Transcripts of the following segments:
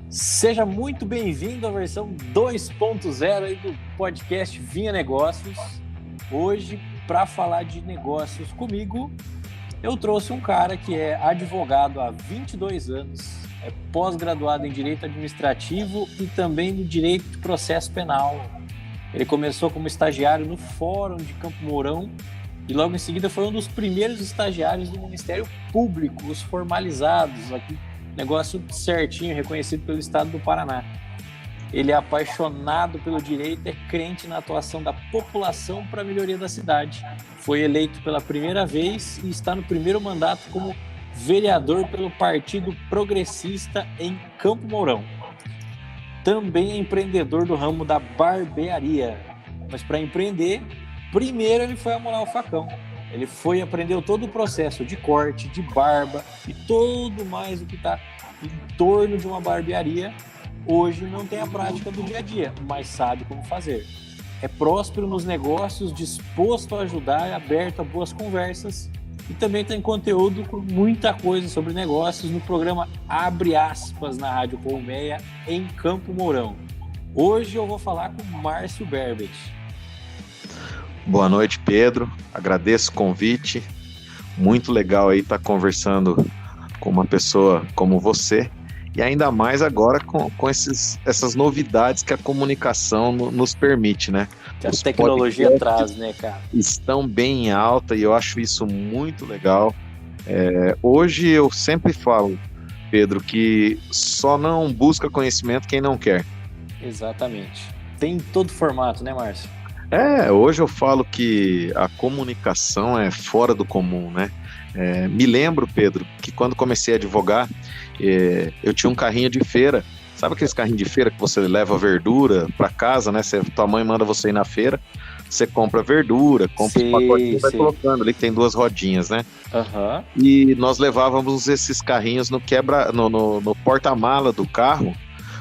Seja muito bem-vindo à versão 2.0 aí do podcast Vinha Negócios. Hoje, para falar de negócios comigo, eu trouxe um cara que é advogado há 22 anos, é pós-graduado em Direito Administrativo e também no Direito de Processo Penal. Ele começou como estagiário no Fórum de Campo Mourão e logo em seguida foi um dos primeiros estagiários do Ministério Público, os formalizados aqui. Negócio certinho, reconhecido pelo Estado do Paraná. Ele é apaixonado pelo direito, é crente na atuação da população para a melhoria da cidade. Foi eleito pela primeira vez e está no primeiro mandato como vereador pelo Partido Progressista em Campo Mourão. Também é empreendedor do ramo da barbearia. Mas para empreender, primeiro ele foi amolar o facão. Ele aprendeu todo o processo de corte, de barba e todo mais o que está em torno de uma barbearia. Hoje não tem a prática do dia a dia, mas sabe como fazer. É próspero nos negócios, disposto a ajudar, aberto a boas conversas e também tem conteúdo com muita coisa sobre negócios no programa Abre Aspas na Rádio Colmeia em Campo Mourão. Hoje eu vou falar com Márcio Berbet. Boa noite, Pedro. Agradeço o convite. Muito legal aí estar conversando com uma pessoa como você e ainda mais agora com essas novidades que a comunicação nos permite, né? Que a tecnologia traz, né, cara? Estão bem em alta e eu acho isso muito legal. Hoje eu sempre falo, Pedro, que só não busca conhecimento quem não quer. Exatamente. Tem em todo formato, né, Márcio? Hoje eu falo que a comunicação é fora do comum, né? Me lembro, Pedro, que quando comecei a advogar, eu tinha um carrinho de feira. Sabe aqueles carrinhos de feira que você leva verdura para casa, né? Tua mãe manda você ir na feira, você compra verdura, compra os pacotinhos e vai colocando ali, que tem 2 rodinhas, né? Uhum. E nós levávamos esses carrinhos no porta-mala do carro,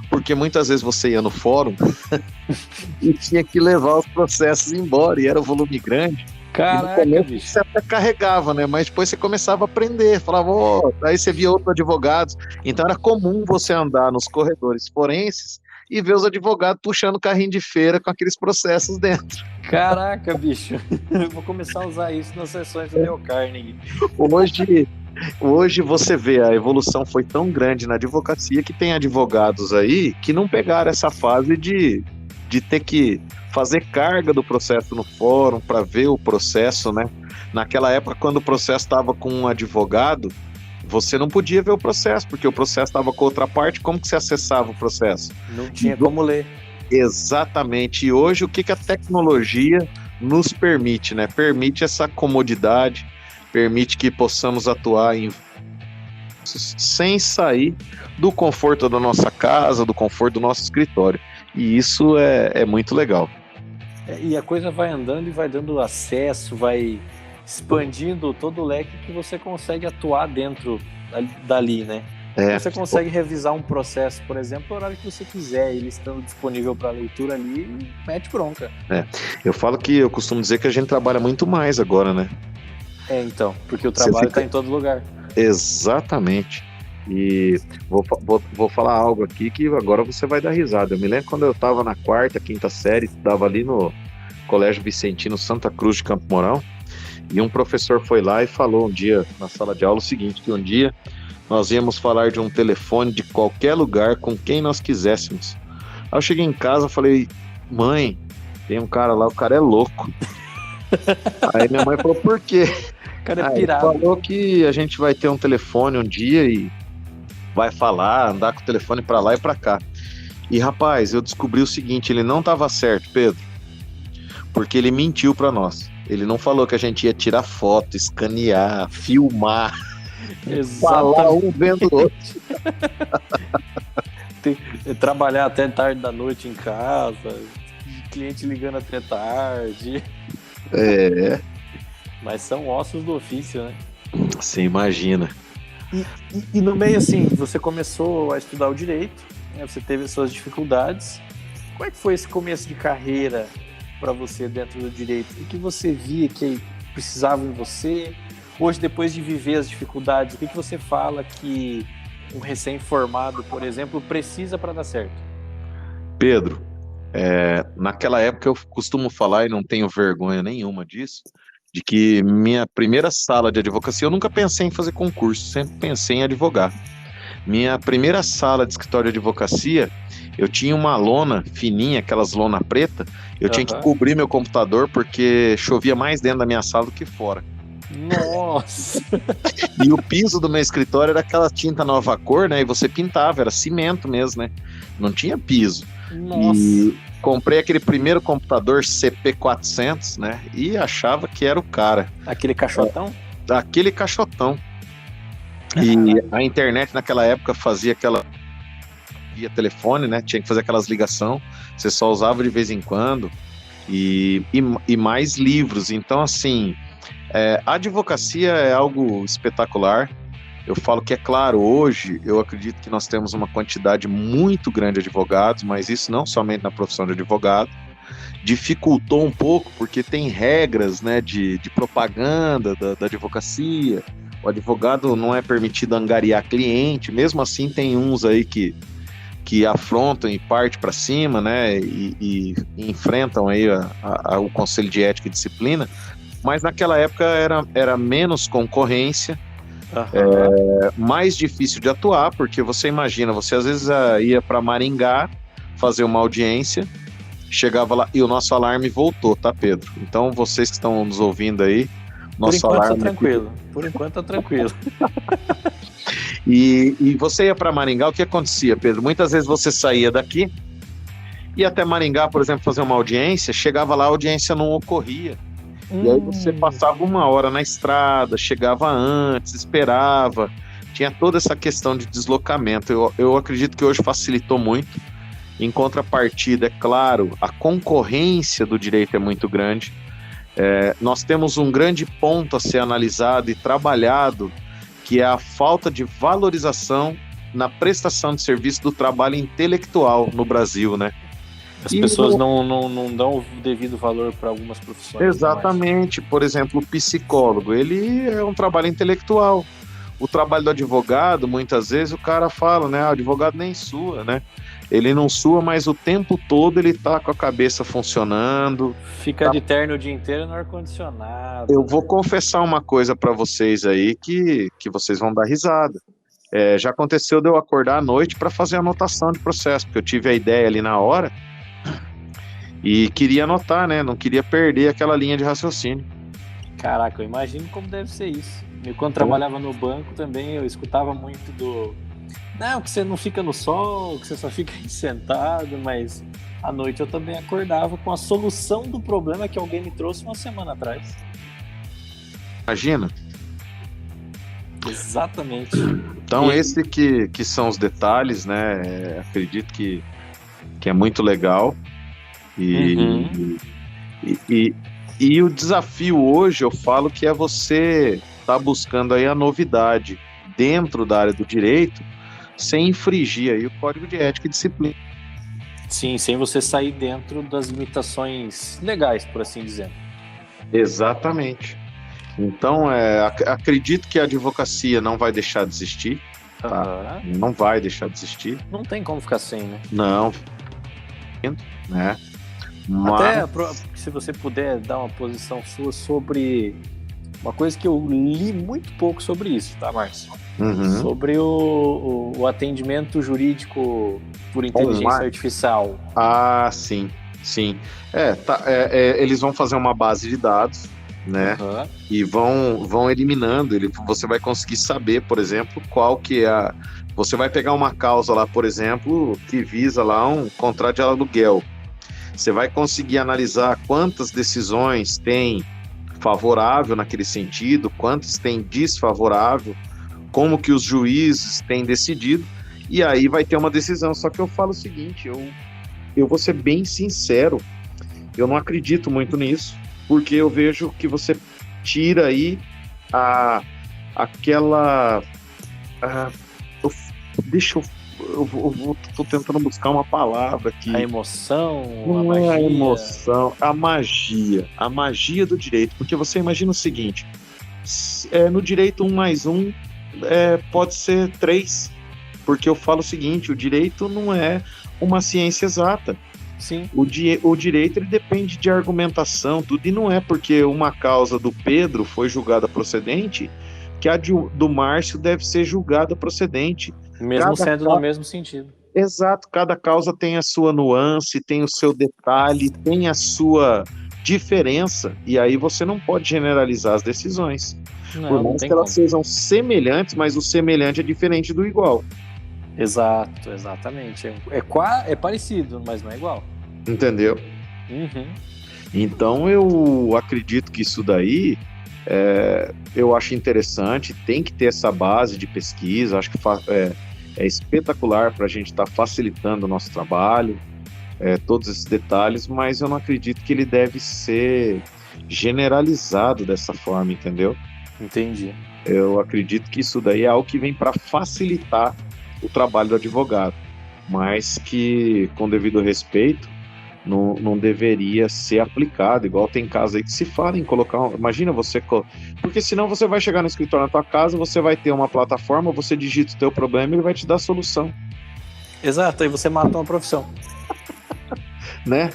porque muitas vezes você ia no fórum e tinha que levar os processos embora, e era um volume grande. Caraca, e no bicho. Você até carregava, né? Mas depois você começava a aprender, falava, aí você via outros advogados. Então era comum você andar nos corredores forenses e ver os advogados puxando carrinho de feira com aqueles processos dentro. Caraca, bicho. Eu vou começar a usar isso nas sessões do Dale Carnegie. Hoje você vê, a evolução foi tão grande na advocacia que tem advogados aí que não pegaram essa fase de ter que fazer carga do processo no fórum para ver o processo, né? Naquela época, quando o processo estava com um advogado, você não podia ver o processo, porque o processo estava com outra parte. Como que você acessava o processo? Não tinha como ler. Exatamente. E hoje, o que a tecnologia nos permite, né? Permite essa comodidade, permite que possamos atuar sem sair do conforto da nossa casa, do conforto do nosso escritório. E isso é muito legal. E a coisa vai andando e vai dando acesso, vai expandindo todo o leque que você consegue atuar dentro dali, né? Você consegue revisar um processo, por exemplo, no horário que você quiser, ele estando disponível para leitura ali, mete bronca. Eu costumo dizer que a gente trabalha muito mais agora, né? Então, porque o trabalho está em todo lugar. Exatamente. E vou falar algo aqui que agora você vai dar risada. Eu me lembro quando eu estava na 4ª, 5ª série, estudava ali no Colégio Vicentino Santa Cruz de Campo Mourão, e um professor foi lá e falou um dia na sala de aula o seguinte, que um dia nós íamos falar de um telefone de qualquer lugar com quem nós quiséssemos. Aí eu cheguei em casa e falei, mãe, tem um cara lá, o cara é louco. Aí minha mãe falou, por quê? O cara é pirado. Falou que a gente vai ter um telefone um dia e vai falar, andar com o telefone pra lá e pra cá. E rapaz, eu descobri o seguinte, ele não tava certo, Pedro, porque ele mentiu pra nós. Ele não falou que a gente ia tirar foto, escanear, filmar, falar um vendo o outro. Trabalhar até tarde da noite em casa, cliente ligando até tarde. Mas são ossos do ofício, né? Você imagina. E no meio, assim, você começou a estudar o direito, né? Você teve as suas dificuldades. Como é que foi esse começo de carreira para você dentro do direito? O que você via que precisava em você? Hoje, depois de viver as dificuldades, o que você fala que um recém-formado, por exemplo, precisa para dar certo? Pedro, naquela época eu costumo falar, e não tenho vergonha nenhuma disso, de que minha primeira sala de advocacia, eu nunca pensei em fazer concurso, sempre pensei em advogar. Minha primeira sala de escritório de advocacia, eu tinha uma lona fininha, aquelas lona preta, eu tinha que cobrir meu computador porque chovia mais dentro da minha sala do que fora. Nossa! E o piso do meu escritório era aquela tinta nova cor, né? E você pintava, era cimento mesmo, né? Não tinha piso. Nossa! E comprei aquele primeiro computador CP400, né? E achava que era o cara. Aquele caixotão? Aquele caixotão. E a internet naquela época fazia aquela via telefone, né? Tinha que fazer aquelas ligação. Você só usava de vez em quando. E mais livros. Então, assim, a advocacia é algo espetacular. Eu falo que, é claro, hoje eu acredito que nós temos uma quantidade muito grande de advogados, mas isso não somente na profissão de advogado. Dificultou um pouco, porque tem regras, né, de propaganda da advocacia. O advogado não é permitido angariar cliente, mesmo assim tem uns aí que afrontam e partem para cima, né, e enfrentam aí o Conselho de Ética e Disciplina, mas naquela época era menos concorrência, mais difícil de atuar, porque você imagina, você às vezes ia para Maringá fazer uma audiência, chegava lá e o nosso alarme voltou, tá, Pedro? Então vocês que estão nos ouvindo aí, nosso alarme... Por enquanto tá tranquilo. E você ia para Maringá, o que acontecia, Pedro? Muitas vezes você saía daqui, ia até Maringá, por exemplo, fazer uma audiência, chegava lá, a audiência não ocorria. E aí você passava 1 hora na estrada, chegava antes, esperava, tinha toda essa questão de deslocamento. Eu acredito que hoje facilitou muito. Em contrapartida, é claro, a concorrência do direito é muito grande. Nós temos um grande ponto a ser analisado e trabalhado, que é a falta de valorização na prestação de serviço do trabalho intelectual no Brasil, né? As pessoas não dão o devido valor para algumas profissões. Exatamente. Por exemplo, o psicólogo, ele é um trabalho intelectual. O trabalho do advogado, muitas vezes o cara fala, né? O advogado nem sua, né? Ele não sua, mas o tempo todo ele tá com a cabeça funcionando. Fica de terno o dia inteiro no ar-condicionado. Eu vou confessar uma coisa para vocês aí que vocês vão dar risada. Já aconteceu de eu acordar à noite para fazer anotação de processo, porque eu tive a ideia ali na hora e queria anotar, né? Não queria perder aquela linha de raciocínio. Caraca, eu imagino como deve ser isso. Eu, quando trabalhava no banco também, eu escutava muito não, que você não fica no sol, que você só fica aí sentado, mas à noite eu também acordava com a solução do problema que alguém me trouxe 1 semana atrás. Imagina? Exatamente. Então, esse que são os detalhes, né? Acredito que é muito legal. E o desafio hoje, eu falo que é você estar buscando aí a novidade dentro da área do direito, sem infringir aí o Código de Ética e Disciplina. Sim, sem você sair dentro das limitações legais, por assim dizer. Exatamente. Então, acredito que a advocacia não vai deixar de existir. Tá? Não vai deixar de existir. Não tem como ficar sem, né? Não. Né? Até se você puder dar uma posição sua sobre uma coisa que eu li muito pouco sobre isso, tá, Márcio? Sobre o atendimento jurídico por inteligência artificial. Ah, sim. Eles vão fazer uma base de dados, né? E vão eliminando. Você vai conseguir saber, por exemplo, qual que é Você vai pegar uma causa lá, por exemplo, que visa lá um contrato de aluguel. Você vai conseguir analisar quantas decisões tem favorável naquele sentido, quantas tem desfavorável, como que os juízes têm decidido, e aí vai ter uma decisão. Só que eu falo o seguinte, eu vou ser bem sincero, eu não acredito muito nisso, porque eu vejo que você tira aí eu tô tentando buscar uma palavra aqui. A emoção, não é a emoção, a magia do direito, porque você imagina o seguinte, no direito 1 mais 1 pode ser 3, porque eu falo o seguinte, o direito não é uma ciência exata. Sim. O direito ele depende de argumentação, tudo, e não é porque uma causa do Pedro foi julgada procedente que a do Márcio deve ser julgada procedente. Mesmo sendo no mesmo sentido. Exato, cada causa tem a sua nuance, tem o seu detalhe, tem a sua diferença, e aí você não pode generalizar as decisões. Por mais que elas sejam semelhantes, mas o semelhante é diferente do igual. Exato, exatamente. É parecido, mas não é igual. Entendeu? Uhum. Então eu acredito que isso daí eu acho interessante, tem que ter essa base de pesquisa, acho que é espetacular para a gente estar facilitando o nosso trabalho, todos esses detalhes, mas eu não acredito que ele deve ser generalizado dessa forma, entendeu? Entendi. Eu acredito que isso daí é algo que vem para facilitar o trabalho do advogado, mas que, com devido respeito, não deveria ser aplicado, igual tem casos aí que se fala em colocar, imagina você, porque senão você vai chegar no escritório na tua casa, você vai ter uma plataforma, você digita o teu problema e ele vai te dar a solução. Exato, aí você mata uma profissão. Né?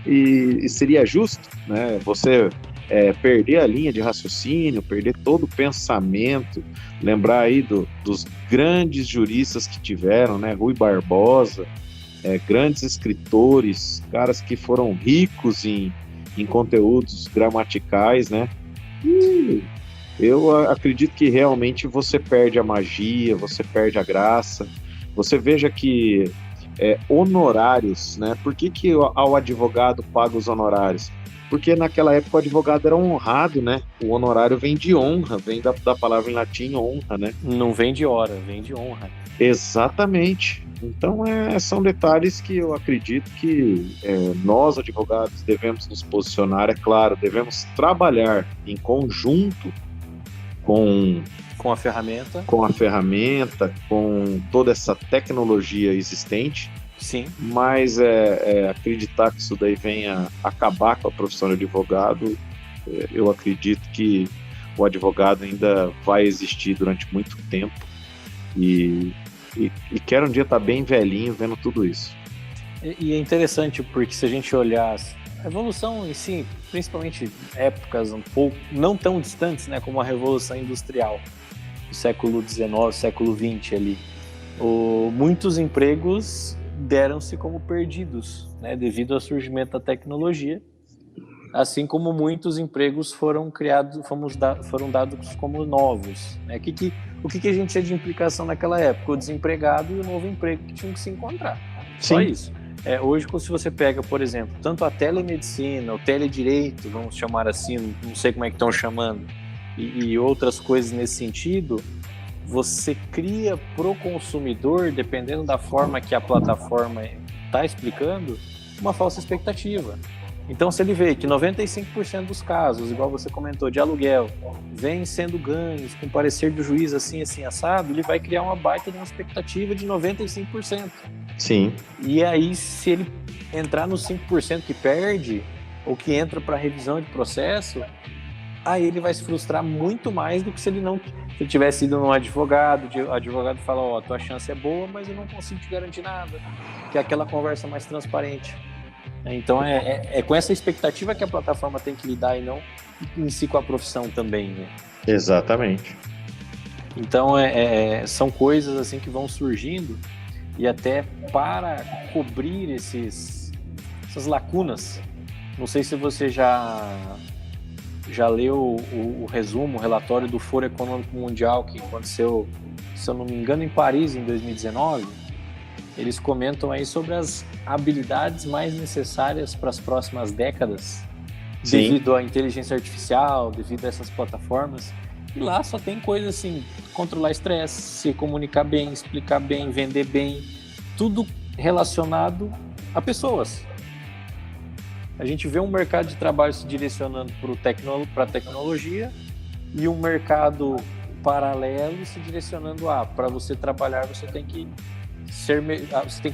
E seria justo, né? Você perder a linha de raciocínio, perder todo o pensamento, lembrar aí dos grandes juristas que tiveram, né? Rui Barbosa, grandes escritores, caras que foram ricos em conteúdos gramaticais, né? E eu acredito que realmente você perde a magia, você perde a graça. Você veja que honorários, né? Por que ao advogado paga os honorários? Porque naquela época o advogado era honrado, né? O honorário vem de honra, vem da palavra em latim honra, né? Não vem de hora, vem de honra. Exatamente. Então são detalhes que eu acredito que nós advogados devemos nos posicionar, é claro, devemos trabalhar em conjunto com a ferramenta. Com a ferramenta, com toda essa tecnologia existente. Sim. Mas acreditar que isso daí venha acabar com a profissão de advogado, eu acredito que o advogado ainda vai existir durante muito tempo e quero um dia estar bem velhinho vendo tudo isso. E é interessante porque se a gente olhar a evolução em si, principalmente épocas um pouco não tão distantes, né, como a Revolução Industrial do século XIX, século XX ali, muitos empregos deram-se como perdidos, né, devido ao surgimento da tecnologia, assim como muitos empregos foram criados, foram dados como novos, né? O que a gente tinha de implicação naquela época? O desempregado e o novo emprego que tinham que se encontrar. Sim. Só isso. Hoje, se você pega, por exemplo, tanto a telemedicina, o teledireito, vamos chamar assim, não sei como é que estão chamando, e outras coisas nesse sentido, você cria pro consumidor, dependendo da forma que a plataforma está explicando, uma falsa expectativa. Então, se ele vê que 95% dos casos, igual você comentou, de aluguel, vêm sendo ganhos com parecer do juiz assim, assado, ele vai criar uma baita de uma expectativa de 95%. Sim. E aí, se ele entrar nos 5% que perde, ou que entra para revisão de processo, aí ele vai se frustrar muito mais do que se ele tivesse ido num advogado, o advogado fala, tua chance é boa, mas eu não consigo te garantir nada, que é aquela conversa mais transparente. Então é com essa expectativa que a plataforma tem que lidar e não em si com a profissão também, né? Exatamente. Então são coisas assim que vão surgindo e até para cobrir essas lacunas. Não sei se você já leu o resumo, o relatório do Foro Econômico Mundial que aconteceu, se eu não me engano, em Paris em 2019. Eles comentam aí sobre as habilidades mais necessárias para as próximas décadas. Sim. Devido à inteligência artificial, devido a essas plataformas. E lá só tem coisa assim, controlar estresse, se comunicar bem, explicar bem, vender bem, tudo relacionado a pessoas. A gente vê um mercado de trabalho se direcionando para a tecnologia e um mercado paralelo se direcionando para você trabalhar, você tem que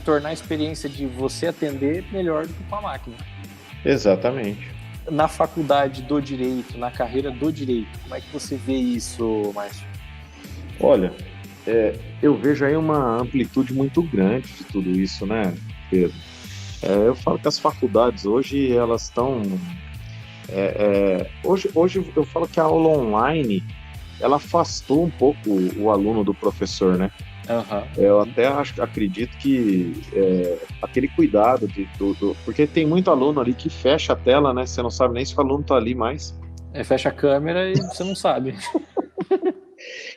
tornar a experiência de você atender melhor do que com a máquina. Exatamente. Na faculdade do direito, na carreira do direito, como é que você vê isso, Márcio? Olha, eu vejo aí uma amplitude muito grande de tudo isso, né, Pedro? Eu falo que as faculdades hoje, elas estão... hoje eu falo que a aula online, ela afastou um pouco o aluno do professor, né? Aham. Eu até acredito que aquele cuidado porque tem muito aluno ali que fecha a tela, né? Você não sabe nem se o aluno está ali mais. Fecha a câmera e você não sabe.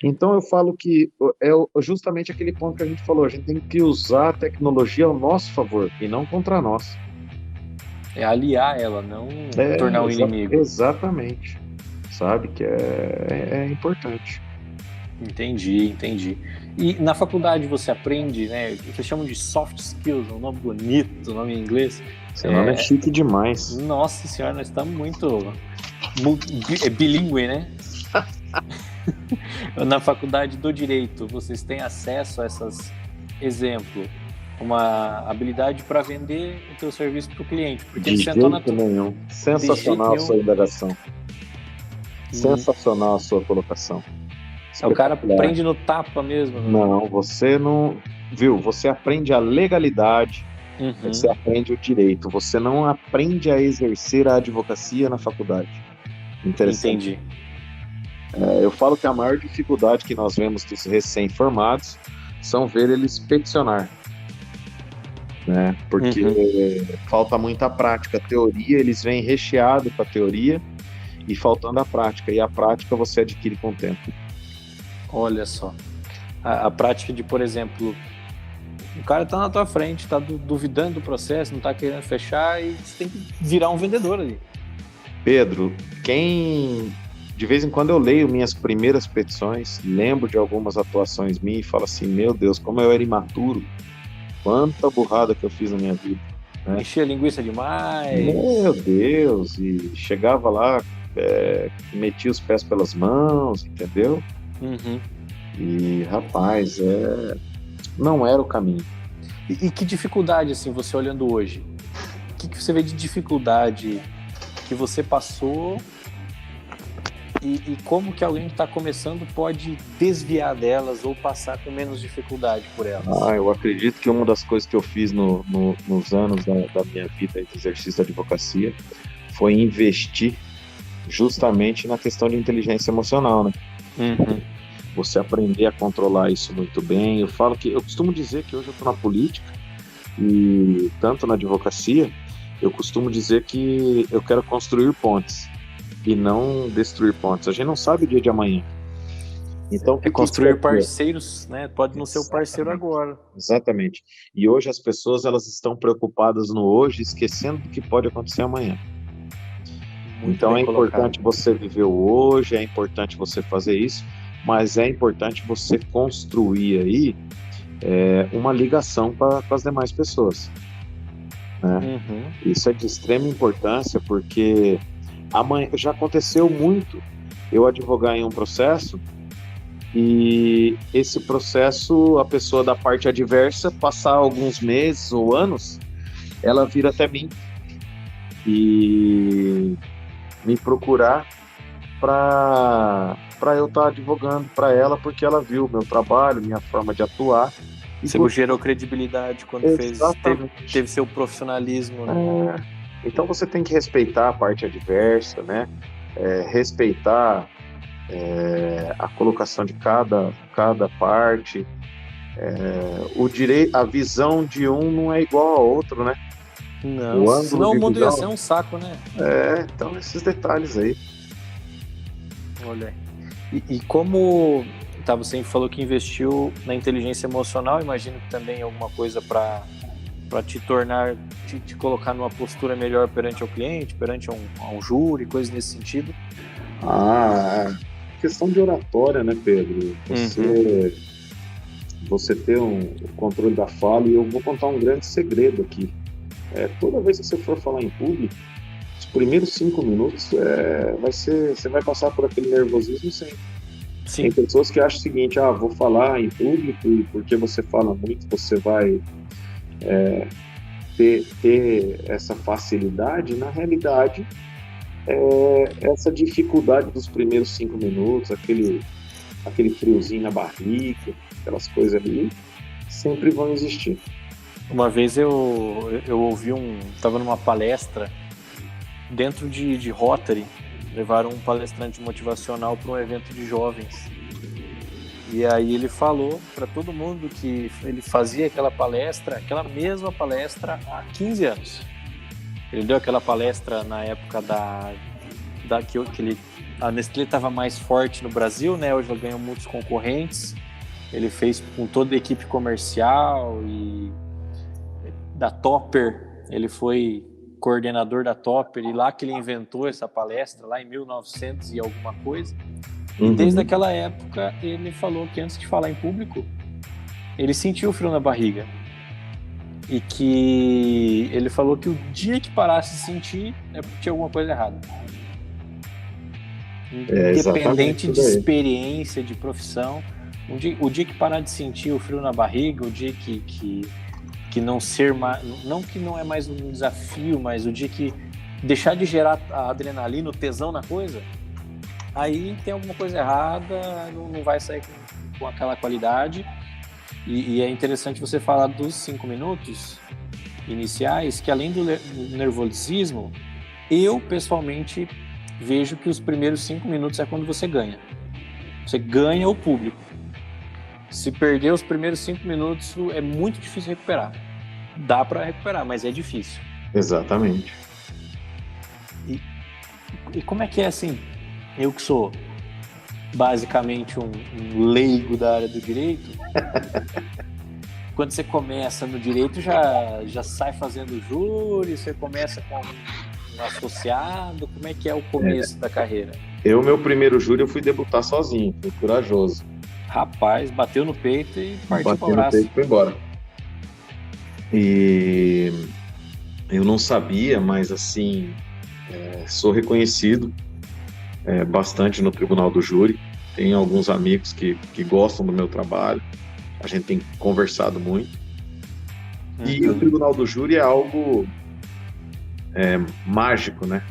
Então eu falo que justamente aquele ponto que a gente falou, a gente tem que usar a tecnologia ao nosso favor e não contra nós. É aliar ela, não tornar um inimigo. Exatamente. Sabe que é importante. Entendi. E na faculdade você aprende, né? O que eles chamam de soft skills, um nome bonito, um nome em inglês. Seu nome é chique demais. Nossa senhora, nós estamos muito bilíngue, né? Na faculdade do Direito, vocês têm acesso a essas, exemplo, uma habilidade para vender o teu serviço para o cliente. Porque De jeito nenhum. Sensacional a sua indagação. Sensacional a sua colocação. O cara aprende no tapa mesmo. Né? Não, você não... Viu? Você aprende a legalidade, você aprende o direito. Você não aprende a exercer a advocacia na faculdade. Interessante. Entendi. Eu falo que a maior dificuldade que nós vemos dos recém-formados são ver eles peticionar. Né? Porque falta muita prática. A teoria, eles vêm recheado com a teoria e faltando a prática. E a prática você adquire com o tempo. Olha só. A prática de, por exemplo, o cara tá na tua frente, tá duvidando do processo, não tá querendo fechar e você tem que virar um vendedor ali. Pedro, de vez em quando eu leio minhas primeiras petições, lembro de algumas atuações minhas e falo assim, meu Deus, como eu era imaturo, quanta burrada que eu fiz na minha vida. Né? Enchia linguiça demais. Meu Deus, e chegava lá, metia os pés pelas mãos, entendeu? E, rapaz, não era o caminho. E que dificuldade, assim, você olhando hoje? O que você vê de dificuldade que você passou e como que alguém que está começando pode desviar delas ou passar com menos dificuldade por elas? Eu acredito que uma das coisas que eu fiz nos anos da minha vida de exercício da advocacia foi investir justamente na questão de inteligência emocional, né? Você aprender a controlar isso muito bem. Eu costumo dizer que hoje eu estou na política e tanto na advocacia, eu costumo dizer que eu quero construir pontes e não destruir pontes. A gente não sabe o dia de amanhã. Então, construir parceiros, né? Pode não ser o parceiro agora. Exatamente. E hoje as pessoas elas estão preocupadas no hoje, esquecendo do que pode acontecer amanhã. Então é importante você viver o hoje, é importante você fazer isso, mas é importante você construir aí uma ligação com as demais pessoas. Né? Isso é de extrema importância, porque já aconteceu muito eu advogar em um processo e esse processo, a pessoa da parte adversa, passar alguns meses ou anos, ela vira até mim e me procurar para eu estar advogando para ela, porque ela viu o meu trabalho, minha forma de atuar. Você gerou credibilidade quando teve seu profissionalismo. Né? Então você tem que respeitar a parte adversa, né? Respeitar a colocação de cada parte. A visão de um não é igual a outro, né? Não, senão o mundo ia ser um saco, né? Então esses detalhes aí. Olha, e como você falou que investiu na inteligência emocional, imagino que também alguma coisa para te tornar, te colocar numa postura melhor perante o cliente, perante um júri, coisas nesse sentido. Questão de oratória, né, Pedro? Você ter o controle da fala, e eu vou contar um grande segredo aqui. Toda vez que você for falar em público, os primeiros 5 minutos você vai passar por aquele nervosismo sempre. Sim. Tem pessoas que acham o seguinte, vou falar em público e porque você fala muito, você vai ter essa facilidade. Na realidade, essa dificuldade dos primeiros 5 minutos, aquele friozinho na barriga, aquelas coisas ali sempre vão existir. Uma vez eu ouvi estava numa palestra dentro de Rotary, levaram um palestrante motivacional para um evento de jovens. E aí ele falou para todo mundo que ele fazia aquela mesma palestra há 15 anos. Ele deu aquela palestra na época a Nestlé estava mais forte no Brasil, né? Hoje ela ganhou muitos concorrentes. Ele fez com toda a equipe comercial e da Topper. Ele foi coordenador da Topper e lá que ele inventou essa palestra, lá em 1900 e alguma coisa. E desde aquela época ele falou que antes de falar em público, ele sentiu frio na barriga. E que ele falou que o dia que parasse de sentir é porque tinha alguma coisa errada. Independente de experiência, de profissão, o dia que parar de sentir o frio na barriga, o dia que não ser mais, não que não é mais um desafio, mas o dia que deixar de gerar a adrenalina, o tesão na coisa, aí tem alguma coisa errada, não vai sair com aquela qualidade. E é interessante você falar dos 5 minutos iniciais, que além do nervosismo, eu pessoalmente vejo que os primeiros 5 minutos é quando você ganha. Você ganha o público. Se perder os primeiros 5 minutos, é muito difícil recuperar. Dá para recuperar, mas é difícil. Exatamente. E como é que é assim? Eu que sou basicamente um leigo da área do direito, quando você começa no direito já sai fazendo júri, você começa com um associado, como é que é o começo da carreira? Meu primeiro júri eu fui debutar sozinho, fui corajoso. Rapaz, bateu no peito e partiu para o braço. Bateu no peito e foi embora. E eu não sabia, mas assim, sou reconhecido bastante no Tribunal do Júri. Tenho alguns amigos que gostam do meu trabalho, a gente tem conversado muito. E o Tribunal do Júri é algo mágico, né?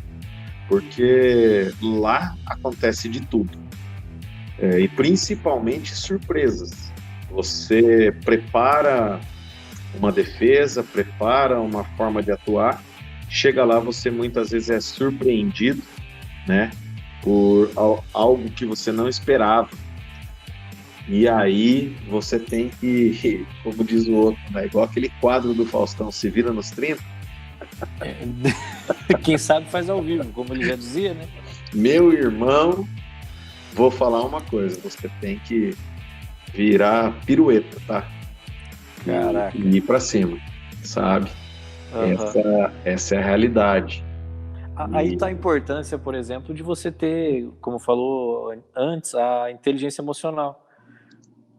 Porque lá acontece de tudo, e principalmente surpresas. Você prepara uma defesa, prepara uma forma de atuar, chega lá, você muitas vezes é surpreendido, né, por algo que você não esperava. E aí você tem que, como diz o outro, né, igual aquele quadro do Faustão, se vira nos 30. Quem sabe faz ao vivo, como ele já dizia, né? Meu irmão, vou falar uma coisa, você tem que virar pirueta, tá? Caraca. E ir pra cima, sabe? Essa é a realidade. Aí está a importância, por exemplo, de você ter, como falou antes, a inteligência emocional.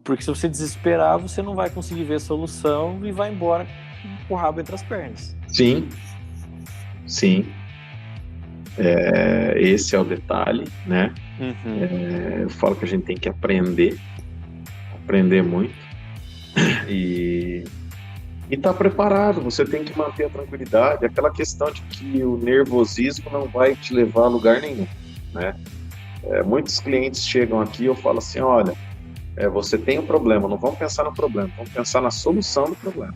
Porque se você desesperar, você não vai conseguir ver a solução e vai embora com o rabo entre as pernas. Sim. Esse é o detalhe, né? Eu falo que a gente tem que aprender muito e estar preparado. Você tem que manter a tranquilidade, aquela questão de que o nervosismo não vai te levar a lugar nenhum, né? Muitos clientes chegam aqui e eu falo assim, olha, você tem um problema, não vamos pensar no problema, vamos pensar na solução do problema.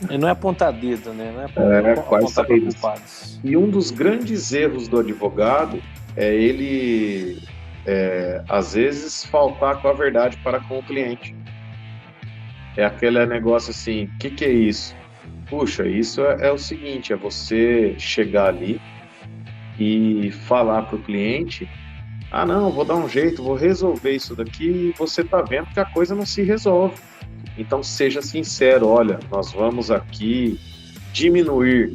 E não é apontar dedo, né? Não é apontar para culpados. E um dos grandes erros do advogado é ele, às vezes, faltar com a verdade para com o cliente. É aquele negócio assim, o que é isso? Puxa, isso é o seguinte, é você chegar ali e falar para o cliente, não, vou dar um jeito, vou resolver isso daqui, e você está vendo que a coisa não se resolve. Então seja sincero, olha, nós vamos aqui diminuir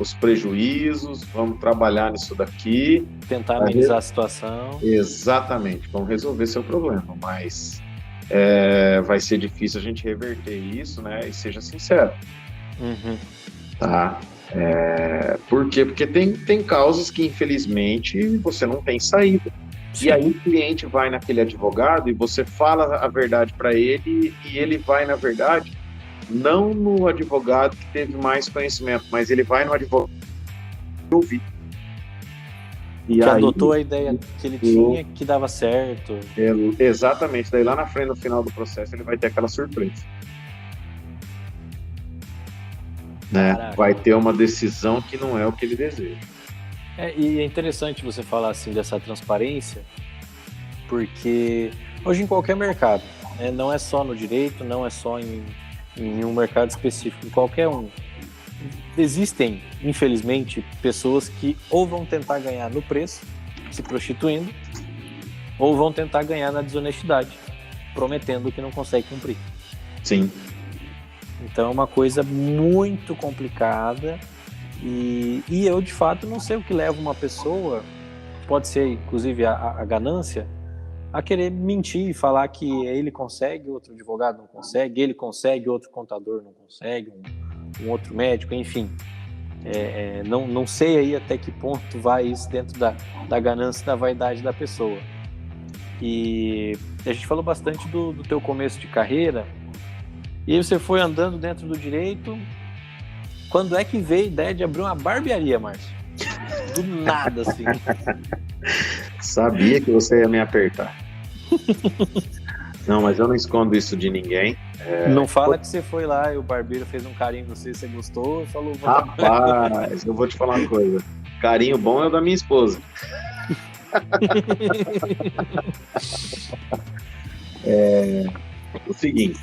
os prejuízos, vamos trabalhar nisso daqui. Tentar amenizar a situação. Exatamente, vamos resolver seu problema, mas vai ser difícil a gente reverter isso, né? E seja sincero. Tá? Por quê? Porque tem causas que, infelizmente, você não tem saída. Sim. E aí o cliente vai naquele advogado e você fala a verdade para ele e ele vai, na verdade, não no advogado que teve mais conhecimento, mas ele vai no advogado que ouvir. E que aí, adotou a ideia que ele tinha, que dava certo. exatamente, daí lá na frente, no final do processo, ele vai ter aquela surpresa. Né? Vai ter uma decisão que não é o que ele deseja. E é interessante você falar assim dessa transparência, porque hoje em qualquer mercado, né, não é só no direito, não é só em um mercado específico, em qualquer um, existem, infelizmente, pessoas que ou vão tentar ganhar no preço, se prostituindo, ou vão tentar ganhar na desonestidade, prometendo que não consegue cumprir. Sim. Então é uma coisa muito complicada e eu, de fato, não sei o que leva uma pessoa, pode ser, inclusive, a ganância, a querer mentir e falar que ele consegue, outro advogado não consegue, ele consegue, outro contador não consegue, um outro médico, enfim. Não sei aí até que ponto vai isso dentro da ganância e da vaidade da pessoa. E a gente falou bastante do teu começo de carreira, e aí você foi andando dentro do direito. Quando é que veio a ideia de abrir uma barbearia, Márcio? Do nada, assim. Sabia que você ia me apertar. Não, mas eu não escondo isso de ninguém. Não fala que você foi lá e o barbeiro fez um carinho em você gostou e falou... Rapaz, eu vou te falar uma coisa. Carinho bom é o da minha esposa. O seguinte,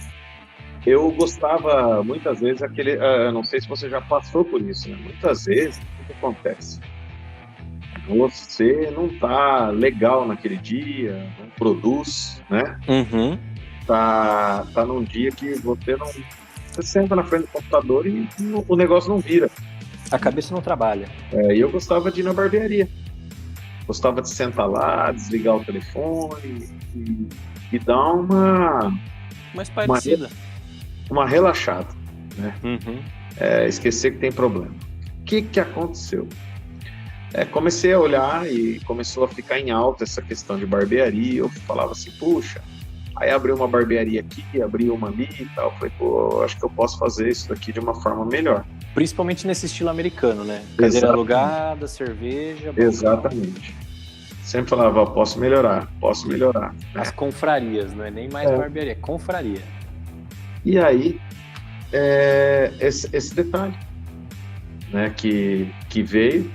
eu gostava muitas vezes não sei se você já passou por isso, né? Muitas vezes, o que acontece? Você não tá legal naquele dia, não produz, né? Uhum. Tá num dia que você senta na frente do computador e o negócio não vira. A cabeça não trabalha. E eu gostava de ir na barbearia. Gostava de sentar lá, desligar o telefone e dar uma parecida. Uma relaxada, né? Uhum. Esquecer que tem problema. O que aconteceu? Comecei a olhar e começou a ficar em alta essa questão de barbearia. Eu falava assim, puxa, aí abri uma barbearia aqui, abri uma ali e tal. Falei, pô, acho que eu posso fazer isso daqui de uma forma melhor. Principalmente nesse estilo americano, né? Cadeira alugada, cerveja... Exatamente. Sempre falava, posso melhorar. As confrarias, não é nem mais barbearia, é confraria. E aí, esse detalhe, né, que veio,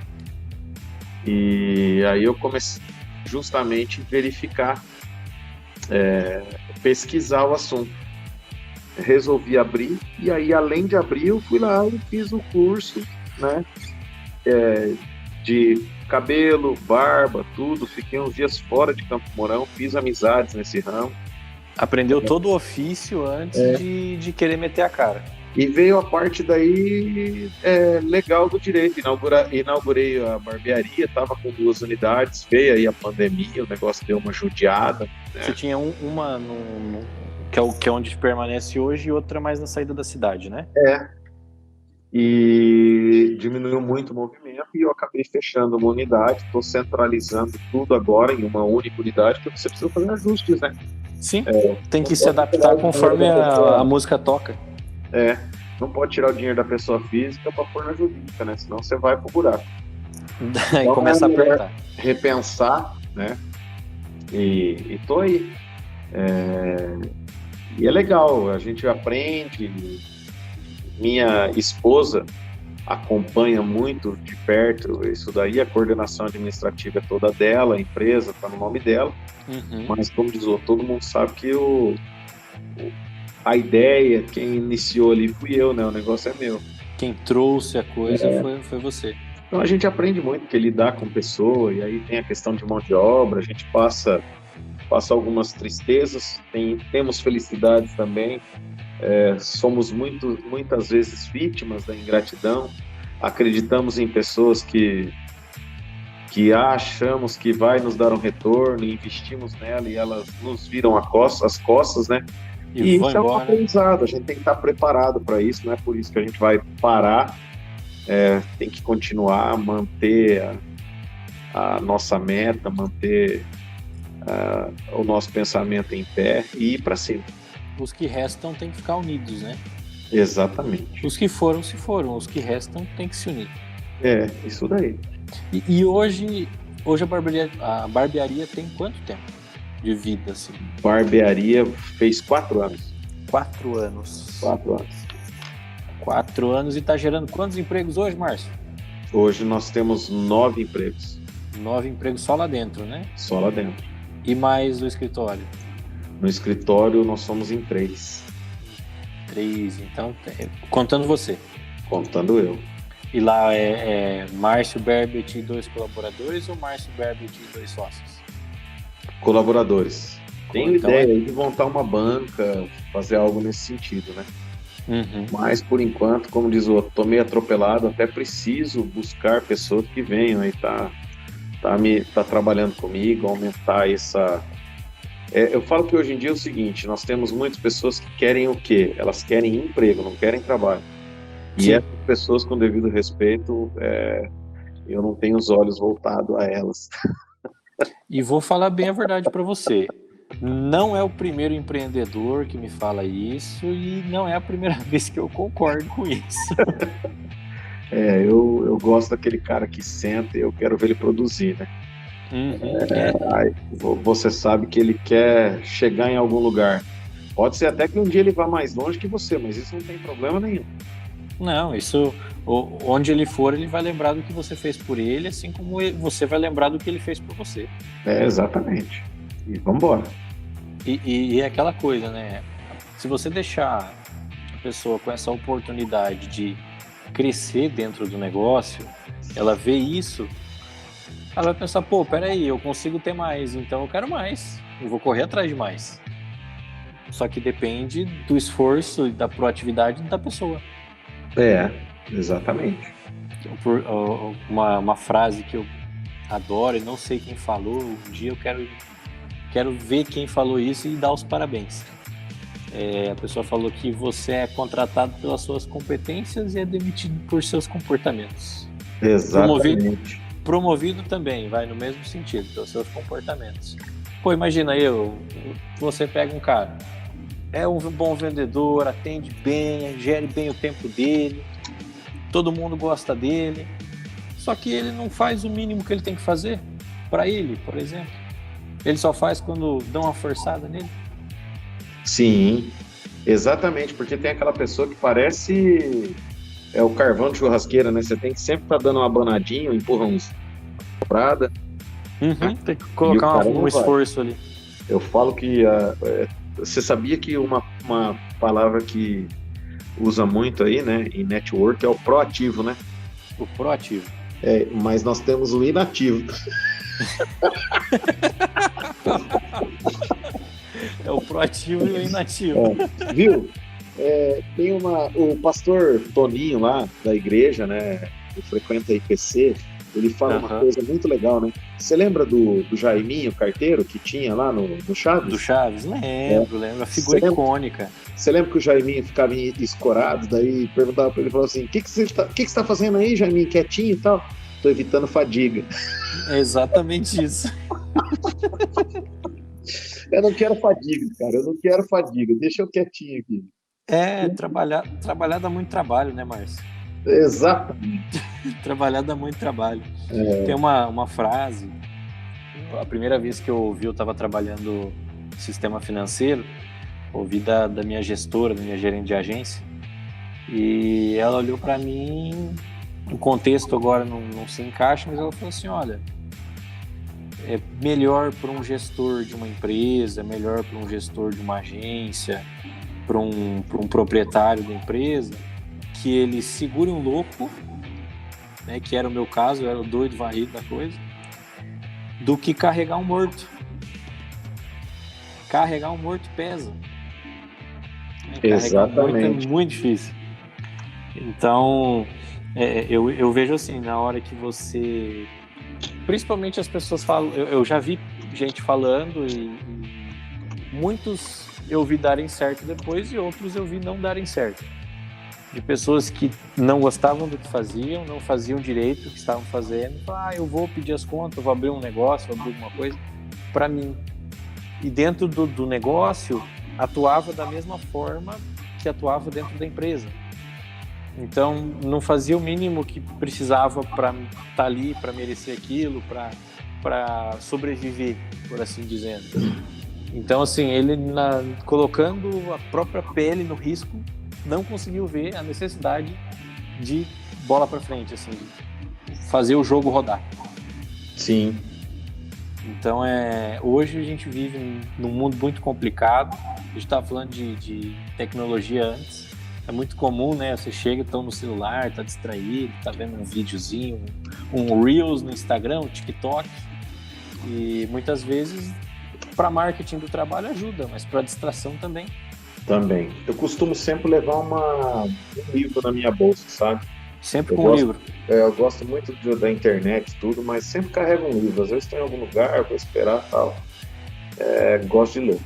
e aí eu comecei justamente a verificar, pesquisar o assunto. Resolvi abrir, e aí além de abrir, eu fui lá e fiz o curso, né, de cabelo, barba, tudo. Fiquei uns dias fora de Campo Mourão, fiz amizades nesse ramo. Aprendeu todo o ofício antes de querer meter a cara. E veio a parte daí legal do direito. Inaugurei a barbearia, estava com 2 unidades, veio aí a pandemia, o negócio deu uma judiada. Né? Você tinha uma que é onde permanece hoje e outra mais na saída da cidade, né? E diminuiu muito o movimento e eu acabei fechando uma unidade, estou centralizando tudo agora em uma única unidade, porque você precisa fazer ajustes, né? Sim, tem que se adaptar conforme a música toca. Não pode tirar o dinheiro da pessoa física para pôr na jurídica, né? Senão você vai pro buraco. Aí então, começa a apertar. Repensar, né? E tô aí. E é legal, a gente aprende. Minha esposa acompanha muito de perto isso daí, a coordenação administrativa é toda dela, a empresa está no nome dela, mas como diz todo mundo sabe que a ideia, quem iniciou ali fui eu, né? O negócio é meu. Quem trouxe a coisa foi você. Então a gente aprende muito, porque lidar com pessoa, e aí tem a questão de mão de obra, a gente passa algumas tristezas, temos felicidades também. Somos muitas vezes vítimas da ingratidão, acreditamos em pessoas que achamos que vai nos dar um retorno, investimos nela e elas nos viram as costas, né? E isso é um aprendizado, a gente tem que estar preparado para isso, não é por isso que a gente vai parar, tem que continuar, manter a nossa meta, manter o nosso pensamento em pé e ir para cima. Os que restam têm que ficar unidos, né? Exatamente. Os que foram, se foram. Os que restam têm que se unir. Isso daí. E hoje, Hoje a barbearia tem quanto tempo de vida, assim? Barbearia fez 4 anos. 4 anos. 4 anos. 4 anos e tá gerando quantos empregos hoje, Márcio? Hoje nós temos 9 empregos. 9 empregos só lá dentro, né? Só lá dentro. E mais o escritório? No escritório nós somos em 3. 3, então, contando você. Contando eu. E lá é Márcio Berbet e 2 colaboradores ou Márcio Berbet e 2 sócios? Colaboradores. Tenho Então, ideia de montar uma banca, fazer algo nesse sentido, né? Uhum. Mas, por enquanto, como diz o outro, tô meio atropelado, até preciso buscar pessoas que venham aí, tá trabalhando comigo, aumentar essa... eu falo que hoje em dia é o seguinte, nós temos muitas pessoas que querem o quê? Elas querem emprego, não querem trabalho. Sim. E essas pessoas, com devido respeito, eu não tenho os olhos voltados a elas. E vou falar bem a verdade para você. Não é o primeiro empreendedor que me fala isso e não é a primeira vez que eu concordo com isso. Eu gosto daquele cara que senta e eu quero ver ele produzir, né? Aí, você sabe que ele quer chegar em algum lugar. Pode ser até que um dia ele vá mais longe que você, mas isso não tem problema nenhum. Não, isso, onde ele for, ele vai lembrar do que você fez por ele, assim como você vai lembrar do que ele fez por você. Exatamente. E vamos embora. E é aquela coisa, né? Se você deixar a pessoa com essa oportunidade de crescer dentro do negócio, ela vê isso, ela vai pensar, pô, peraí, eu consigo ter mais, então eu quero mais, eu vou correr atrás de mais. Só que depende do esforço e da proatividade da pessoa. Exatamente. Uma frase que eu adoro e não sei quem falou, um dia eu quero ver quem falou isso e dar os parabéns. A pessoa falou que você é contratado pelas suas competências e é demitido por seus comportamentos. Exatamente. Promovido também, vai no mesmo sentido, pelos seus comportamentos. Pô, imagina você pega um cara, é um bom vendedor, atende bem, gere bem o tempo dele, todo mundo gosta dele, só que ele não faz o mínimo que ele tem que fazer para ele, por exemplo. Ele só faz quando dão uma forçada nele. Sim, exatamente, porque tem aquela pessoa que parece o carvão de churrasqueira, né? Você tem que sempre estar dando uma abanadinha, um empurrãozinho, prada. Tem que colocar um esforço ali. Eu falo que você sabia que uma palavra que usa muito aí, né, em network é o proativo, né? O proativo. Mas nós temos o inativo. É o proativo e o inativo. Viu? Tem o pastor Toninho lá da igreja, né? Que frequenta a IPC, ele fala uma coisa muito legal, né? Você lembra do Jaiminho, carteiro, que tinha lá no Chaves? Do Chaves? Lembro. A figura icônica. Você lembra que o Jaiminho ficava escorado, daí perguntava pra ele, falou assim, o que você tá fazendo aí, Jaiminho, quietinho e tal? Tô evitando fadiga. É exatamente isso. Eu não quero fadiga, cara, deixa eu quietinho aqui. Trabalhar dá muito trabalho, né, Márcio? Exatamente. Trabalhar dá muito trabalho. Tem uma frase, a primeira vez que eu ouvi, eu estava trabalhando no sistema financeiro, ouvi da minha gestora, da minha gerente de agência, e ela olhou para mim, o contexto agora não se encaixa, mas ela falou assim, olha, é melhor para um gestor de uma empresa, é melhor para um gestor de uma agência, para um proprietário da empresa, que ele segure um louco, né, que era o meu caso, eu era o doido varrido da coisa, do que carregar um morto. Carregar um morto pesa. Carregar um morto é muito difícil. Então, eu vejo assim, na hora que você... Principalmente as pessoas falam... Eu já vi gente falando e muitos eu vi darem certo depois e outros eu vi não darem certo. De pessoas que não gostavam do que faziam, não faziam direito o que estavam fazendo. Eu vou pedir as contas, vou abrir um negócio, vou abrir alguma coisa para mim. E dentro do negócio, atuava da mesma forma que atuava dentro da empresa. Então, não fazia o mínimo que precisava para estar ali, para merecer aquilo, para para sobreviver, por assim dizendo. Então, assim, ele colocando a própria pele no risco, não conseguiu ver a necessidade de bola para frente, assim, de fazer o jogo rodar. Sim. Então, hoje a gente vive num mundo muito complicado. A gente estava falando de tecnologia antes. É muito comum, né? Você chega, estão no celular, tá distraído, tá vendo um videozinho, um Reels no Instagram, um TikTok. E muitas vezes, para marketing do trabalho ajuda, mas para distração também. Também. Eu costumo sempre levar um livro na minha bolsa, sabe? Sempre com um livro. Eu gosto muito da internet e tudo, mas sempre carrego um livro. Às vezes estou em algum lugar, vou esperar e tal. Gosto de ler.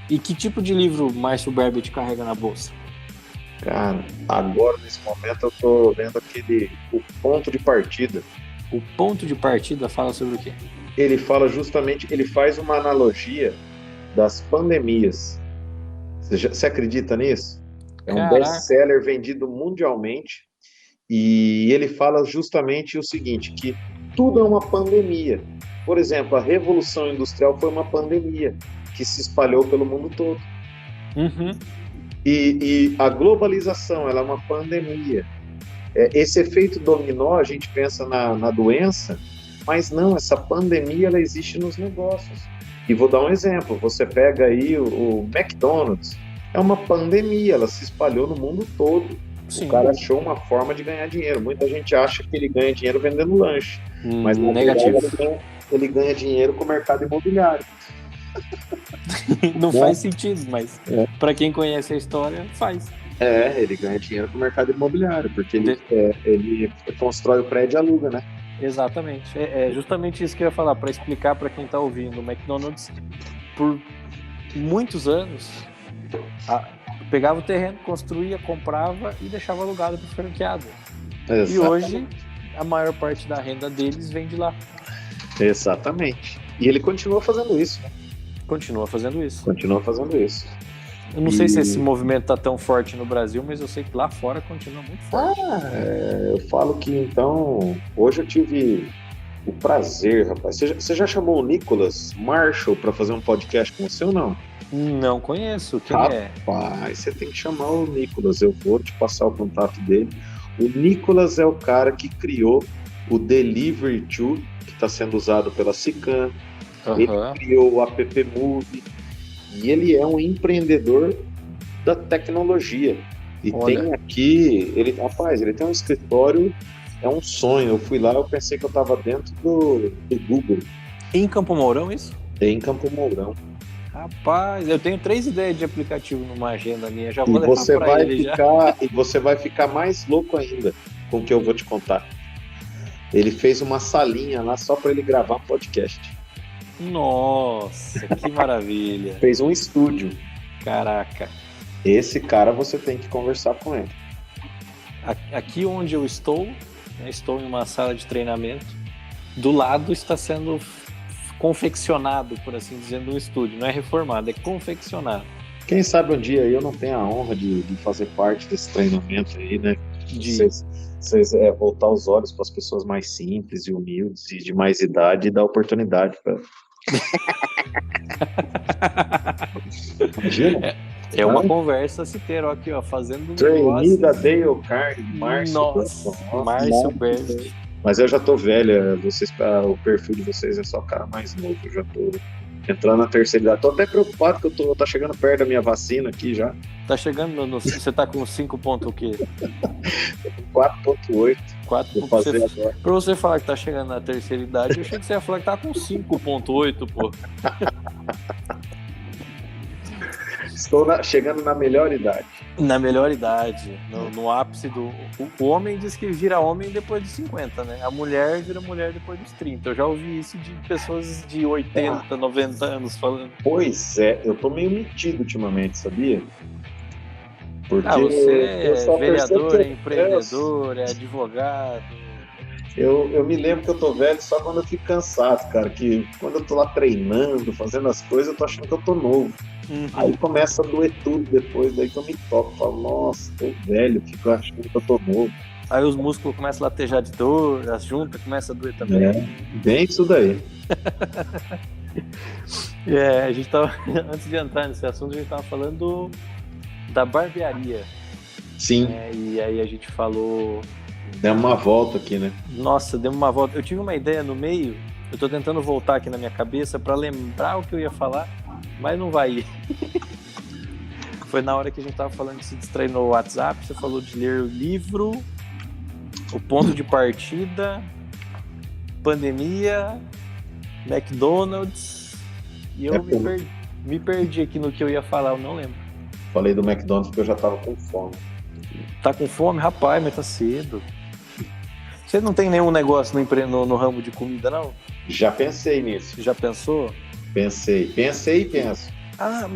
E que tipo de livro o Márcio Berbet carrega na bolsa? Cara, agora nesse momento eu tô lendo O Ponto de Partida. O Ponto de Partida fala sobre o quê? Ele faz uma analogia das pandemias. Você acredita nisso? É um best-seller vendido mundialmente e ele fala justamente o seguinte, que tudo é uma pandemia. Por exemplo, a Revolução Industrial foi uma pandemia que se espalhou pelo mundo todo. Uhum. E a globalização, ela é uma pandemia. Esse efeito dominó, a gente pensa na doença, mas não, essa pandemia ela existe nos negócios. E vou dar um exemplo, você pega aí o McDonald's, é uma pandemia, ela se espalhou no mundo todo. Sim. O cara achou uma forma de ganhar dinheiro. Muita gente acha que ele ganha dinheiro vendendo lanche, mas na negativo. Verdade, ele ganha dinheiro com o mercado imobiliário. Não faz sentido, mas para quem conhece a história, faz. Ele ganha dinheiro com o mercado imobiliário, porque ele constrói o prédio e aluga, né? Exatamente. É justamente isso que eu ia falar, para explicar para quem está ouvindo. O McDonald's, por muitos anos, pegava o terreno, construía, comprava e deixava alugado para o franqueado. Exatamente. E hoje, a maior parte da renda deles vem de lá. Exatamente. E ele continua fazendo isso, né? Continua fazendo isso. Eu não sei se esse movimento está tão forte no Brasil, mas eu sei que lá fora continua muito forte. Eu falo que, então, hoje eu tive o prazer, rapaz. Você já chamou o Nicholas Marshall para fazer um podcast com você ou não? Não conheço. Quem é? Rapaz, você tem que chamar o Nicholas. Eu vou te passar o contato dele. O Nicholas é o cara que criou o Delivery To, que está sendo usado pela Sican. Ele criou o App Movie e ele é um empreendedor da tecnologia. E tem aqui, ele tem um escritório, é um sonho. Eu fui lá, eu pensei que eu estava dentro do Google. Em Campo Mourão, isso? Em Campo Mourão. Rapaz, eu tenho 3 ideias de aplicativo numa agenda minha, já vou levar para ele já. E você vai ficar mais louco ainda com o que eu vou te contar. Ele fez uma salinha lá só para ele gravar um podcast. Nossa, que maravilha. Fez um estúdio. Caraca. Esse cara você tem que conversar com ele. Aqui onde eu estou, estou em uma sala de treinamento. Do lado está sendo confeccionado, por assim dizer, um estúdio. Não é reformado, é confeccionado. Quem sabe um dia eu não tenho a honra de fazer parte desse treinamento aí, né? Vocês voltar os olhos para as pessoas mais simples e humildes e de mais idade e dar oportunidade para. Imagina? É uma conversa a se ter, ó, aqui, ó, fazendo trainee da Dale Carnegie, Márcio. Nossa, Márcio Berbet. Mas eu já tô velha, o perfil de vocês é só cara mais novo, eu já tô entrando na terceira idade. Tô até preocupado que tá chegando perto da minha vacina aqui já. Tá chegando você tá com 5 ponto o quê? 4.8. Vou fazer agora. Pra você falar que tá chegando na terceira idade, eu achei que você ia falar que tá com 5.8, pô. Estou chegando na melhor idade. Na melhor idade, no ápice do... O homem diz que vira homem depois dos 50, né? A mulher vira mulher depois dos 30. Eu já ouvi isso de pessoas de 80, 90 anos falando. Pois é, eu tô meio metido ultimamente, sabia? Porque você é vereador, é empreendedor, é advogado. Eu me lembro que eu tô velho só quando eu fico cansado, cara. Que quando eu tô lá treinando, fazendo as coisas, eu tô achando que eu tô novo. Uhum. Aí começa a doer tudo depois, daí que eu me toco, falo, nossa, tô velho, fico achando que eu tô novo. Aí os músculos começam a latejar de dor, as juntas começam a doer também. Bem isso daí. A gente tava, antes de entrar nesse assunto, a gente tava falando da barbearia. Sim. E aí a gente falou... Demos uma volta aqui, né? Nossa, demos uma volta. Eu tive uma ideia no meio, eu tô tentando voltar aqui na minha cabeça para lembrar o que eu ia falar, mas não vai ir. Foi na hora que a gente tava falando de se distrair no WhatsApp, você falou de ler o livro, o ponto de partida, pandemia, McDonald's, e eu me perdi aqui no que eu ia falar, eu não lembro. Falei do McDonald's porque eu já tava com fome. Tá com fome? Rapaz, mas tá cedo. Você não tem nenhum negócio no ramo de comida, não? Já pensei nisso. Já pensou? Pensei e penso. Ah,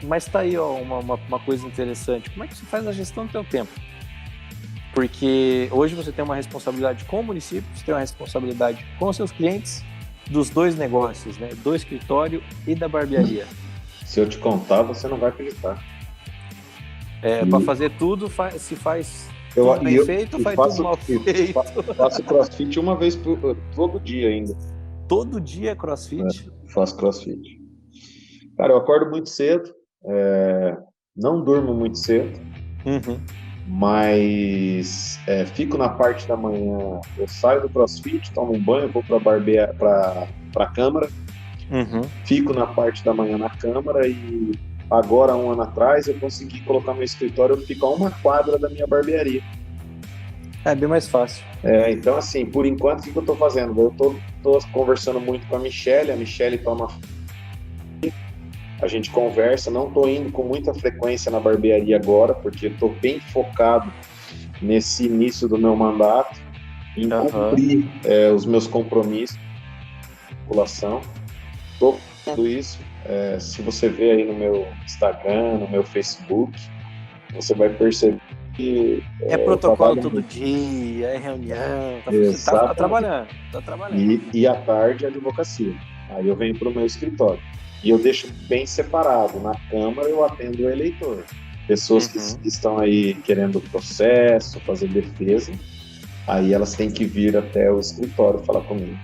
mas tá aí, ó, uma coisa interessante. Como é que você faz a gestão do seu tempo? Porque hoje você tem uma responsabilidade com o município, você tem uma responsabilidade com os seus clientes, dos dois negócios, né? Do escritório e da barbearia. Se eu te contar, você não vai acreditar. Para fazer tudo, se faz tudo bem feito ou faz tudo mal feito? Faço crossfit uma vez todo dia ainda. Todo dia é crossfit? Faço crossfit. Cara, eu acordo muito cedo, não durmo muito cedo, mas fico na parte da manhã, eu saio do crossfit, tomo um banho, vou para a câmara, fico na parte da manhã na câmara e agora, 1 ano atrás, eu consegui colocar meu escritório, eu fico a 1 quadra da minha barbearia. É bem mais fácil. Então, assim, por enquanto, o que eu tô fazendo? Eu tô conversando muito com a Michele toma... A gente conversa, não tô indo com muita frequência na barbearia agora, porque eu tô bem focado nesse início do meu mandato, em cumprir os meus compromissos, população. Tô fazendo isso. Se você ver aí no meu Instagram, no meu Facebook, você vai perceber que... protocolo todo dia, é reunião, tá trabalhando. E à tarde, a advocacia. Aí eu venho para o meu escritório. E eu deixo bem separado. Na Câmara eu atendo o eleitor. Pessoas que estão aí querendo processo, fazer defesa, aí elas têm que vir até o escritório falar comigo.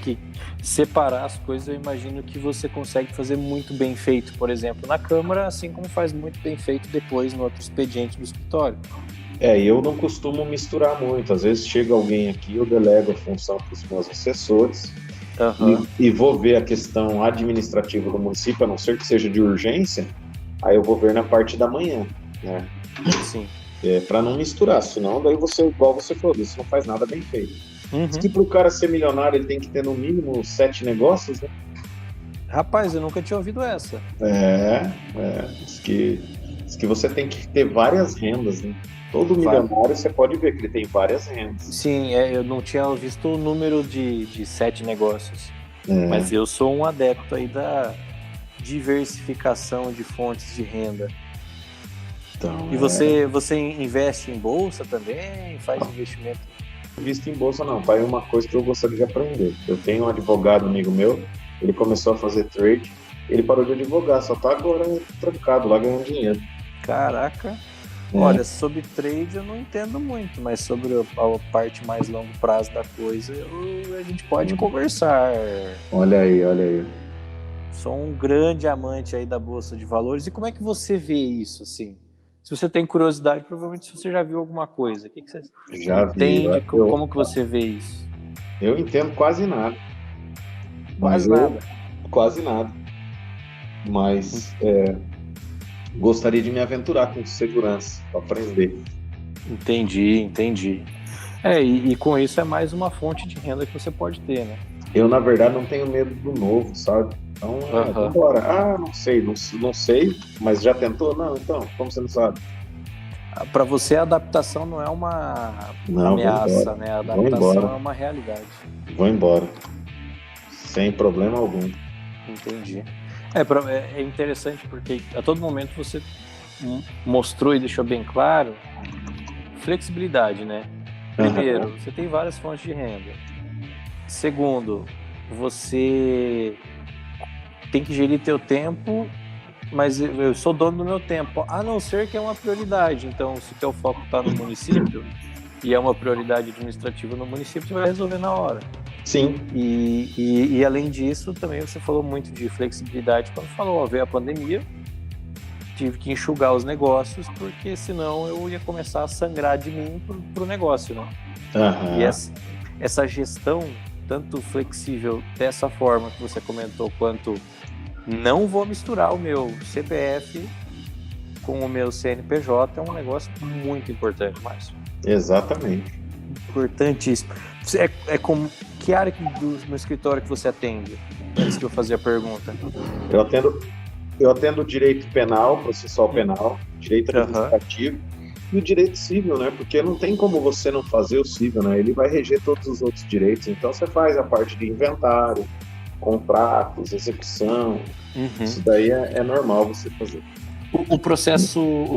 Que separar as coisas, eu imagino que você consegue fazer muito bem feito, por exemplo, na Câmara, assim como faz muito bem feito depois no outro expediente do escritório. Eu não costumo misturar muito. Às vezes chega alguém aqui, eu delego a função para os meus assessores e vou ver a questão administrativa do município, a não ser que seja de urgência, aí eu vou ver na parte da manhã, né? Sim. Para não misturar, senão daí você, igual você falou, isso não faz nada bem feito. Diz que para o cara ser milionário ele tem que ter no mínimo 7 negócios, né? Rapaz, eu nunca tinha ouvido essa. Diz que você tem que ter várias rendas, né? Todo milionário você pode ver que ele tem várias rendas. Sim, eu não tinha visto o número de 7 negócios. Mas eu sou um adepto aí da diversificação de fontes de renda. Então, e você investe em bolsa também? Faz investimento? Visto em bolsa não, pai, é uma coisa que eu gostaria de aprender. Eu tenho um advogado amigo meu, ele começou a fazer trade, ele parou de advogar, só tá agora trancado lá ganhando dinheiro. Caraca! Olha, sobre trade eu não entendo muito, mas sobre a parte mais longo prazo da coisa, a gente pode conversar. Olha aí. Sou um grande amante aí da Bolsa de Valores. E como é que você vê isso, assim? Se você tem curiosidade, provavelmente você já viu alguma coisa. O que você entende? Como que você vê isso? Eu entendo quase nada. Quase nada. Mas gostaria de me aventurar com segurança, para aprender. Entendi. E com isso é mais uma fonte de renda que você pode ter, né? Eu, na verdade, não tenho medo do novo, sabe? Então, vambora. Não sei, mas já tentou? Não, então, como você não sabe? Para você, a adaptação não é uma ameaça, né? A adaptação é uma realidade. Vou embora. Sem problema algum. Entendi. É interessante porque a todo momento você mostrou e deixou bem claro flexibilidade, né? Primeiro, você tem várias fontes de renda. Segundo, você tem que gerir teu tempo Mas eu sou dono do meu tempo, a não ser que é uma prioridade. Então, se o teu foco está no município e é uma prioridade administrativa no município, você vai resolver na hora. Sim. E além disso, também você falou muito de flexibilidade quando falou, veio a pandemia, tive que enxugar os negócios, porque senão eu ia começar a sangrar de mim pro negócio, né? Uhum. E essa gestão, tanto flexível dessa forma que você comentou, quanto não vou misturar o meu CPF com o meu CNPJ, é um negócio muito importante, Márcio. Exatamente. Importantíssimo. Como que área no escritório que você atende? Antes de eu fazer a pergunta. Eu atendo direito penal, processual penal, direito administrativo e o direito civil, né? Porque não tem como você não fazer o civil, né? Ele vai reger todos os outros direitos. Então você faz a parte de inventário, contratos, execução. Isso daí é normal você fazer. O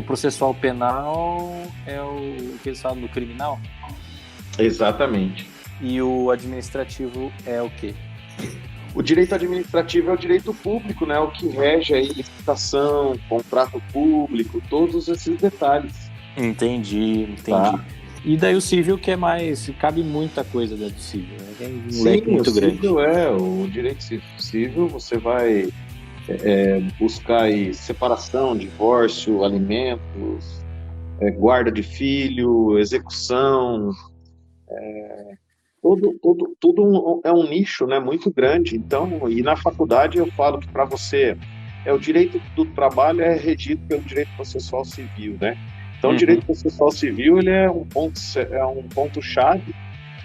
processual penal é o que eles falam do criminal? Exatamente. E o administrativo é o quê? O direito administrativo é o direito público, né? O que rege aí licitação, contrato público, todos esses detalhes. Entendi. Tá. E daí o civil, que é mais... Cabe muita coisa dentro do civil, né? Tem um leque muito grande. Civil o direito civil, você vai buscar aí separação, divórcio, alimentos, guarda de filho, execução... Tudo é um nicho, né, muito grande. Então, e na faculdade eu falo que para você o direito do trabalho é regido pelo direito processual civil, né? Então, o direito processual civil ele é um ponto chave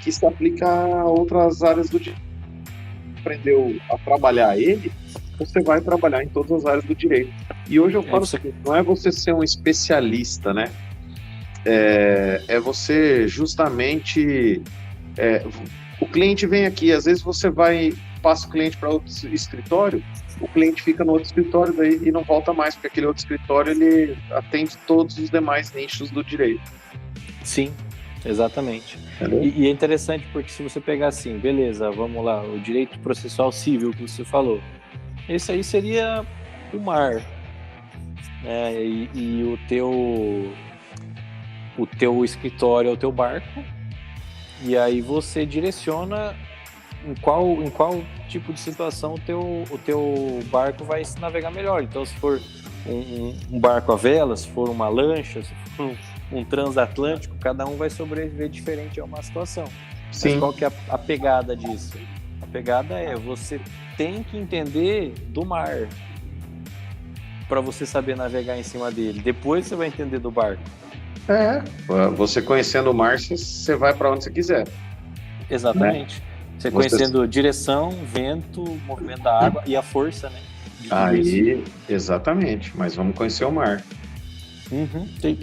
que se aplica a outras áreas do direito. Aprendeu a trabalhar ele, você vai trabalhar em todas as áreas do direito. E hoje eu falo que não é você ser um especialista, né? É você justamente... o cliente vem aqui, às vezes você passa o cliente para outro escritório, o cliente fica no outro escritório daí e não volta mais, porque aquele outro escritório ele atende todos os demais nichos do direito. Sim, exatamente. E é interessante porque se você pegar assim, beleza, vamos lá, o direito processual civil que você falou, esse aí seria o mar, né? E o teu escritório é o teu barco. E aí você direciona em qual tipo de situação o teu barco vai se navegar melhor. Então, se for um barco à vela, se for uma lancha, se for um transatlântico, cada um vai sobreviver diferente a uma situação. Sim. Mas qual que é a pegada disso? A pegada é você tem que entender do mar para você saber navegar em cima dele. Depois você vai entender do barco. Você conhecendo o mar, você vai para onde você quiser. Exatamente. Né? Você conhecendo direção, vento, movimento da água e a força, né? Aí, exatamente. Mas vamos conhecer o mar.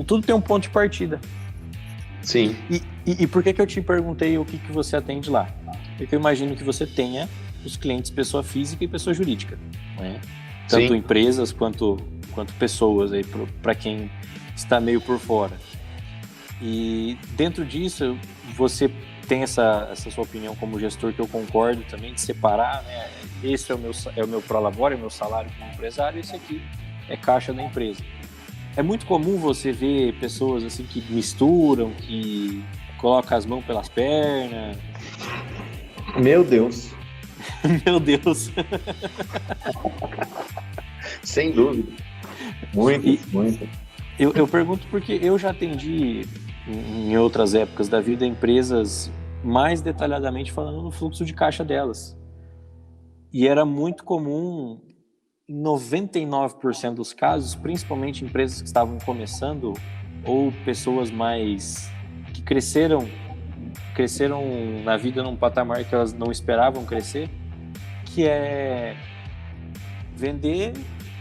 Tudo tem um ponto de partida. Sim. E por que eu te perguntei o que você atende lá? Porque eu imagino que você tenha os clientes pessoa física e pessoa jurídica, né? Tanto empresas quanto pessoas aí para quem está meio por fora. E dentro disso, você tem essa sua opinião como gestor, que eu concordo também, de separar, né? Esse é o meu prolabore, é o meu salário como empresário, esse aqui é caixa da empresa. É muito comum você ver pessoas assim que misturam, que colocam as mãos pelas pernas. Meu Deus. Meu Deus. Sem dúvida. Muito. Eu pergunto porque eu já atendi em outras épocas da vida empresas mais detalhadamente falando no fluxo de caixa delas. E era muito comum, em 99% dos casos, principalmente empresas que estavam começando ou pessoas mais que cresceram na vida num patamar que elas não esperavam crescer, que é vender.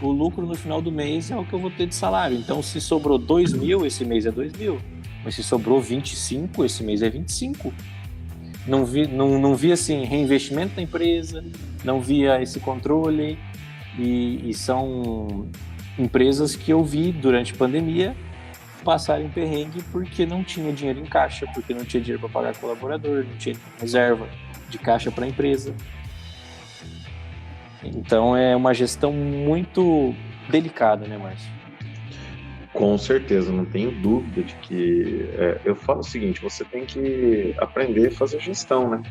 O lucro no final do mês é o que eu vou ter de salário. Então, se sobrou 2 mil, esse mês é 2 mil. Mas se sobrou 25, esse mês é 25. Não vi assim, reinvestimento na empresa, não via esse controle. E são empresas que eu vi durante a pandemia passarem perrengue porque não tinha dinheiro em caixa, porque não tinha dinheiro para pagar colaborador, não tinha reserva de caixa para a empresa. Então é uma gestão muito delicada, né, Márcio? Com certeza, não tenho dúvida de que... eu falo o seguinte, você tem que aprender a fazer gestão, né?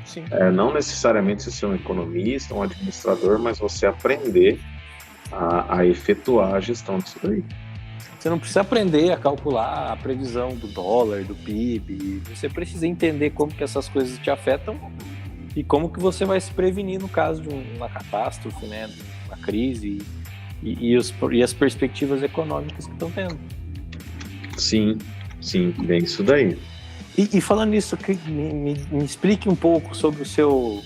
Sim. Não necessariamente você ser um economista, um administrador, mas você aprender a efetuar a gestão disso daí. Você não precisa aprender a calcular a previsão do dólar, do PIB. Você precisa entender como que essas coisas te afetam e como que você vai se prevenir no caso de uma catástrofe, né, de uma crise e as perspectivas econômicas que estão tendo. Sim, bem isso daí. E falando nisso, me explique um pouco sobre o seu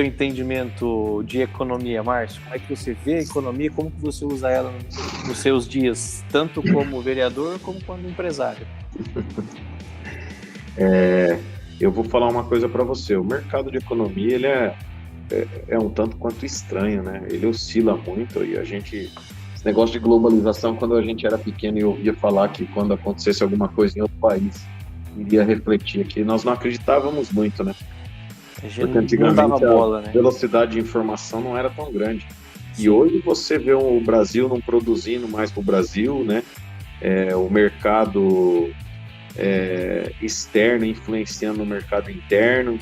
entendimento de economia, Márcio. Como é que você vê a economia, como que você usa ela nos seus dias, tanto como vereador como como empresário? Eu vou falar uma coisa para você. O mercado de economia ele é um tanto quanto estranho, né? Ele oscila muito e esse negócio de globalização, quando a gente era pequeno e ouvia falar que quando acontecesse alguma coisa em outro país, iria refletir aqui, nós não acreditávamos muito, né? Porque antigamente não dava bola, né? A velocidade de informação não era tão grande. E hoje você vê o Brasil não produzindo mais para o Brasil, né? O mercado externo influenciando no mercado interno,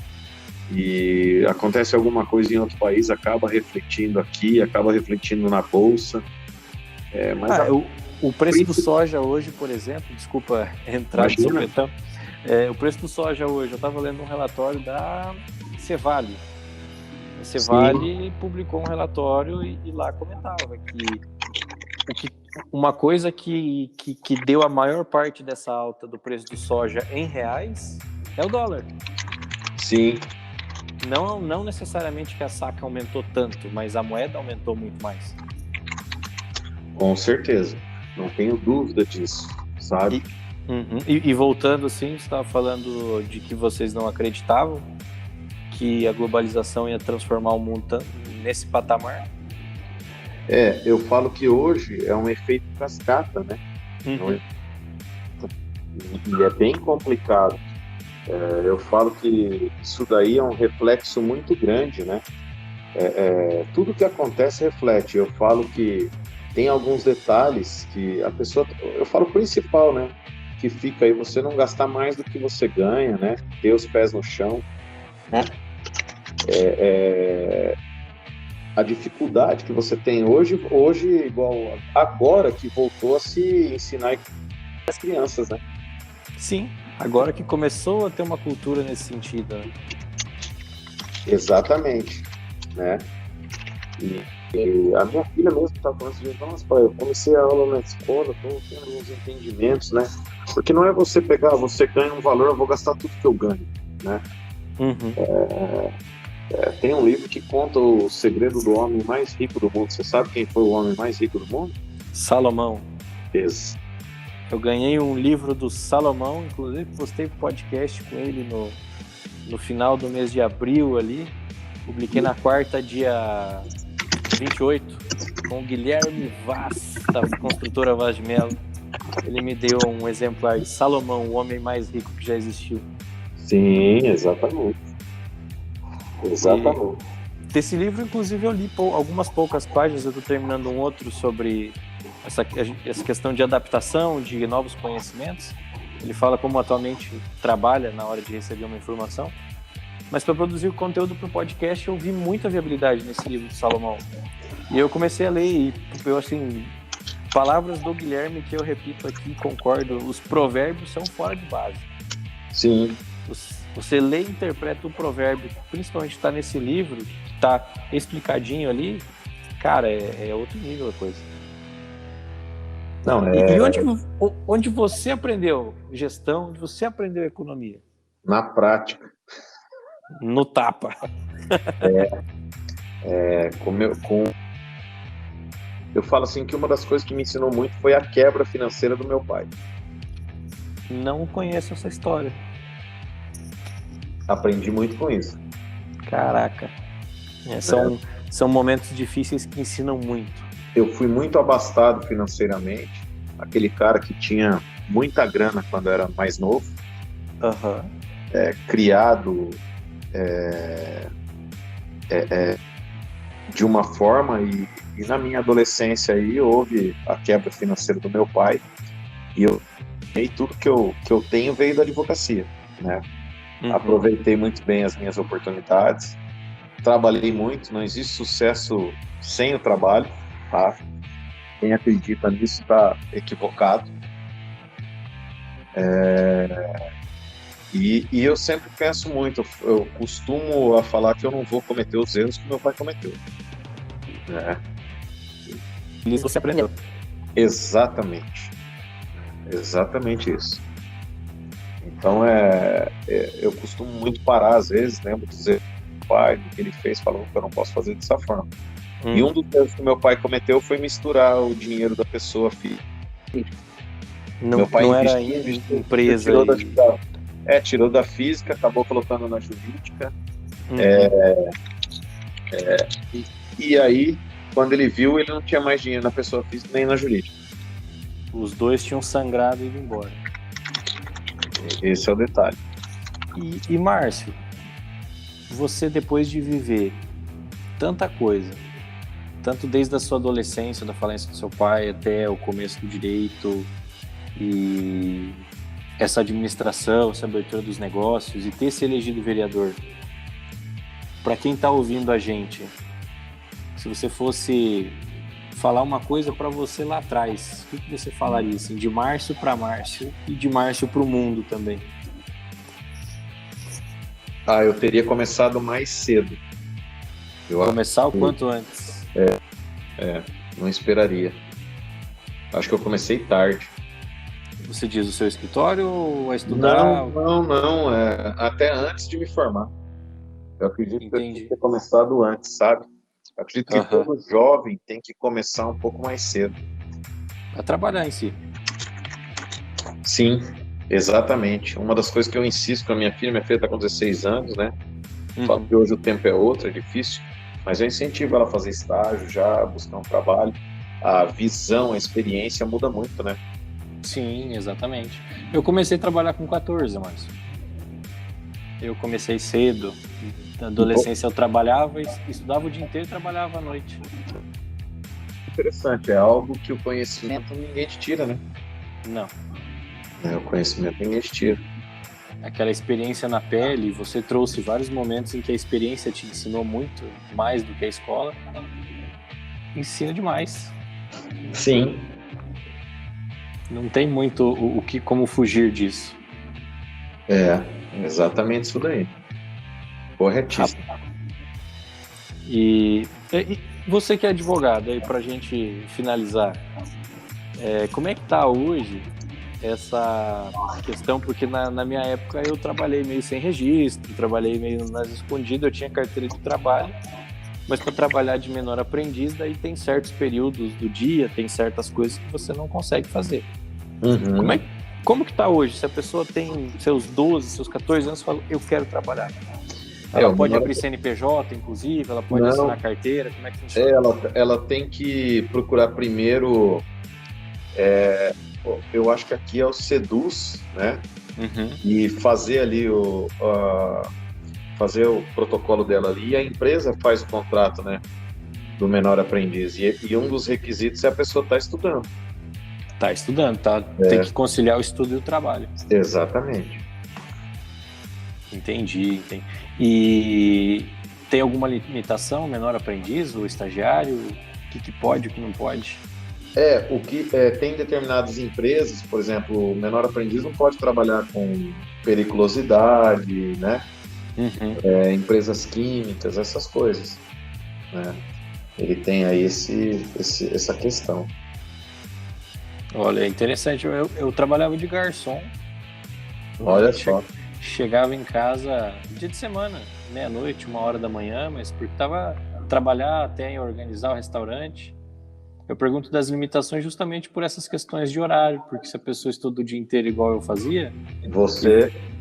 e acontece alguma coisa em outro país, acaba refletindo aqui, acaba refletindo na bolsa. O preço do soja hoje, por exemplo, desculpa entrar no sopetão, o preço do soja hoje, eu estava lendo um relatório da Cevale. A Cevale publicou um relatório e lá comentava que uma coisa que deu a maior parte dessa alta do preço do soja em reais é o dólar. Sim. Não necessariamente que a saca aumentou tanto, mas a moeda aumentou muito mais. Com certeza, não tenho dúvida disso, sabe? E voltando assim, você estava falando de que vocês não acreditavam que a globalização ia transformar o mundo nesse patamar? Eu falo que hoje é um efeito cascata, né? E é bem complicado. Eu falo que isso daí é um reflexo muito grande, né? Tudo que acontece reflete. Eu falo que tem alguns detalhes que a pessoa... Eu falo o principal, né? Que fica aí você não gastar mais do que você ganha, né? Ter os pés no chão, né? A dificuldade que você tem hoje, igual agora que voltou a se ensinar as crianças, né? Sim, agora que começou a ter uma cultura nesse sentido, né? Exatamente, né? E a minha filha mesmo estava falando assim, nossa, pai, eu comecei a aula na escola, estou tendo uns entendimentos, né? Porque não é você pegar, você ganha um valor, eu vou gastar tudo que eu ganho, né? Tem um livro que conta o segredo do homem mais rico do mundo. Você sabe quem foi o homem mais rico do mundo? Salomão. Isso. Eu ganhei um livro do Salomão, inclusive postei podcast com ele no final do mês de abril ali. Publiquei na quarta, dia 28, com o Guilherme Vaz, da construtora Vaz de Mello. Ele me deu um exemplar de Salomão, o homem mais rico que já existiu. Sim, exatamente. E desse livro, inclusive, eu li algumas poucas páginas. Eu estou terminando um outro sobre essa questão de adaptação, de novos conhecimentos. Ele fala como atualmente trabalha na hora de receber uma informação. Mas para produzir o conteúdo para o podcast, eu vi muita viabilidade nesse livro de Salomão. E eu comecei a ler e eu, assim, palavras do Guilherme que eu repito aqui, concordo, os provérbios são fora de base. Sim. Você lê e interpreta o provérbio, principalmente está nesse livro, que está explicadinho ali, cara, é outro nível a coisa. E onde você aprendeu gestão, onde você aprendeu economia? Na prática. No tapa. Eu falo assim que uma das coisas que me ensinou muito foi a quebra financeira do meu pai. Não conheço essa história. Aprendi muito com isso. Caraca. São momentos difíceis que ensinam muito. Eu fui muito abastado financeiramente. Aquele cara que tinha muita grana quando era mais novo. Criado de uma forma, e na minha adolescência aí houve a quebra financeira do meu pai, e tudo que eu tenho veio da advocacia, né? Aproveitei muito bem as minhas oportunidades, trabalhei muito, não existe sucesso sem o trabalho, tá? Quem acredita nisso está equivocado. E eu sempre penso muito, eu costumo a falar que eu não vou cometer os erros que meu pai cometeu, né? Isso você aprendeu. Exatamente isso. Então eu costumo muito parar às vezes, lembro de dizer do pai, do que ele fez, falando que eu não posso fazer dessa forma. E um dos erros que meu pai cometeu foi misturar o dinheiro da pessoa física. Meu pai não era empresa. Tirou da física, acabou colocando na jurídica. E aí, quando ele viu, ele não tinha mais dinheiro na pessoa física nem na jurídica. Os dois tinham sangrado e ido embora. Esse é o detalhe. E Márcio, você depois de viver tanta coisa, tanto desde a sua adolescência, da falência do seu pai, até o começo do direito, e essa administração, essa abertura dos negócios, e ter se elegido vereador, para quem está ouvindo a gente, se você fosse falar uma coisa para você lá atrás, o que você falaria, assim, de Márcio para Márcio e de Márcio para o mundo também? Eu teria começado mais cedo. Começar o quanto antes? Não esperaria. Acho que eu comecei tarde. Você diz o seu escritório ou a estudar? Não. Até antes de me formar. Eu acredito que eu tinha que ter começado antes, sabe? Eu acredito que todo jovem tem que começar um pouco mais cedo. A trabalhar em si. Sim, exatamente. Uma das coisas que eu insisto com a minha filha está com 16 anos, né? Falo que hoje o tempo é outro, é difícil, mas eu incentivo ela a fazer estágio já, buscar um trabalho. A visão, a experiência muda muito, né? Sim, exatamente. Eu comecei a trabalhar com 14, Márcio. Eu comecei cedo. Na adolescência eu trabalhava, estudava o dia inteiro e trabalhava à noite. Interessante, é algo que o conhecimento ninguém te tira, né? Não. O conhecimento ninguém te tira. Aquela experiência na pele, você trouxe vários momentos em que a experiência te ensinou muito mais do que a escola. Ensina demais. Sim. Não tem muito como fugir disso. Exatamente isso daí. Corretíssimo. E você que é advogado, aí pra gente finalizar, como é que tá hoje essa questão? Porque na minha época eu trabalhei meio sem registro, trabalhei meio nas escondidas, eu tinha carteira de trabalho, mas para trabalhar de menor aprendiz, daí tem certos períodos do dia, tem certas coisas que você não consegue fazer. Como que tá hoje? Se a pessoa tem seus 12, seus 14 anos e fala, eu quero trabalhar. Ela pode abrir CNPJ, inclusive, ela pode assinar carteira, como é que funciona? Ela tem que procurar primeiro, eu acho que aqui é o Seduz, né? E fazer ali fazer o protocolo dela ali, e a empresa faz o contrato, né, do menor aprendiz, e um dos requisitos é a pessoa estar estudando. Tem que conciliar o estudo e o trabalho. Exatamente. Entendi. E tem alguma limitação, menor aprendiz, ou estagiário? O que pode, o que não pode? Tem determinadas empresas, por exemplo, o menor aprendiz não pode trabalhar com periculosidade, né? Empresas químicas, essas coisas, né? Ele tem aí essa questão. Olha, é interessante. Eu trabalhava de garçom. Olha só. Chegava em casa dia de semana, meia-noite, 1h da manhã, mas porque estava trabalhar até em organizar o restaurante. Eu pergunto das limitações justamente por essas questões de horário, porque se a pessoa estuda o dia inteiro igual eu fazia...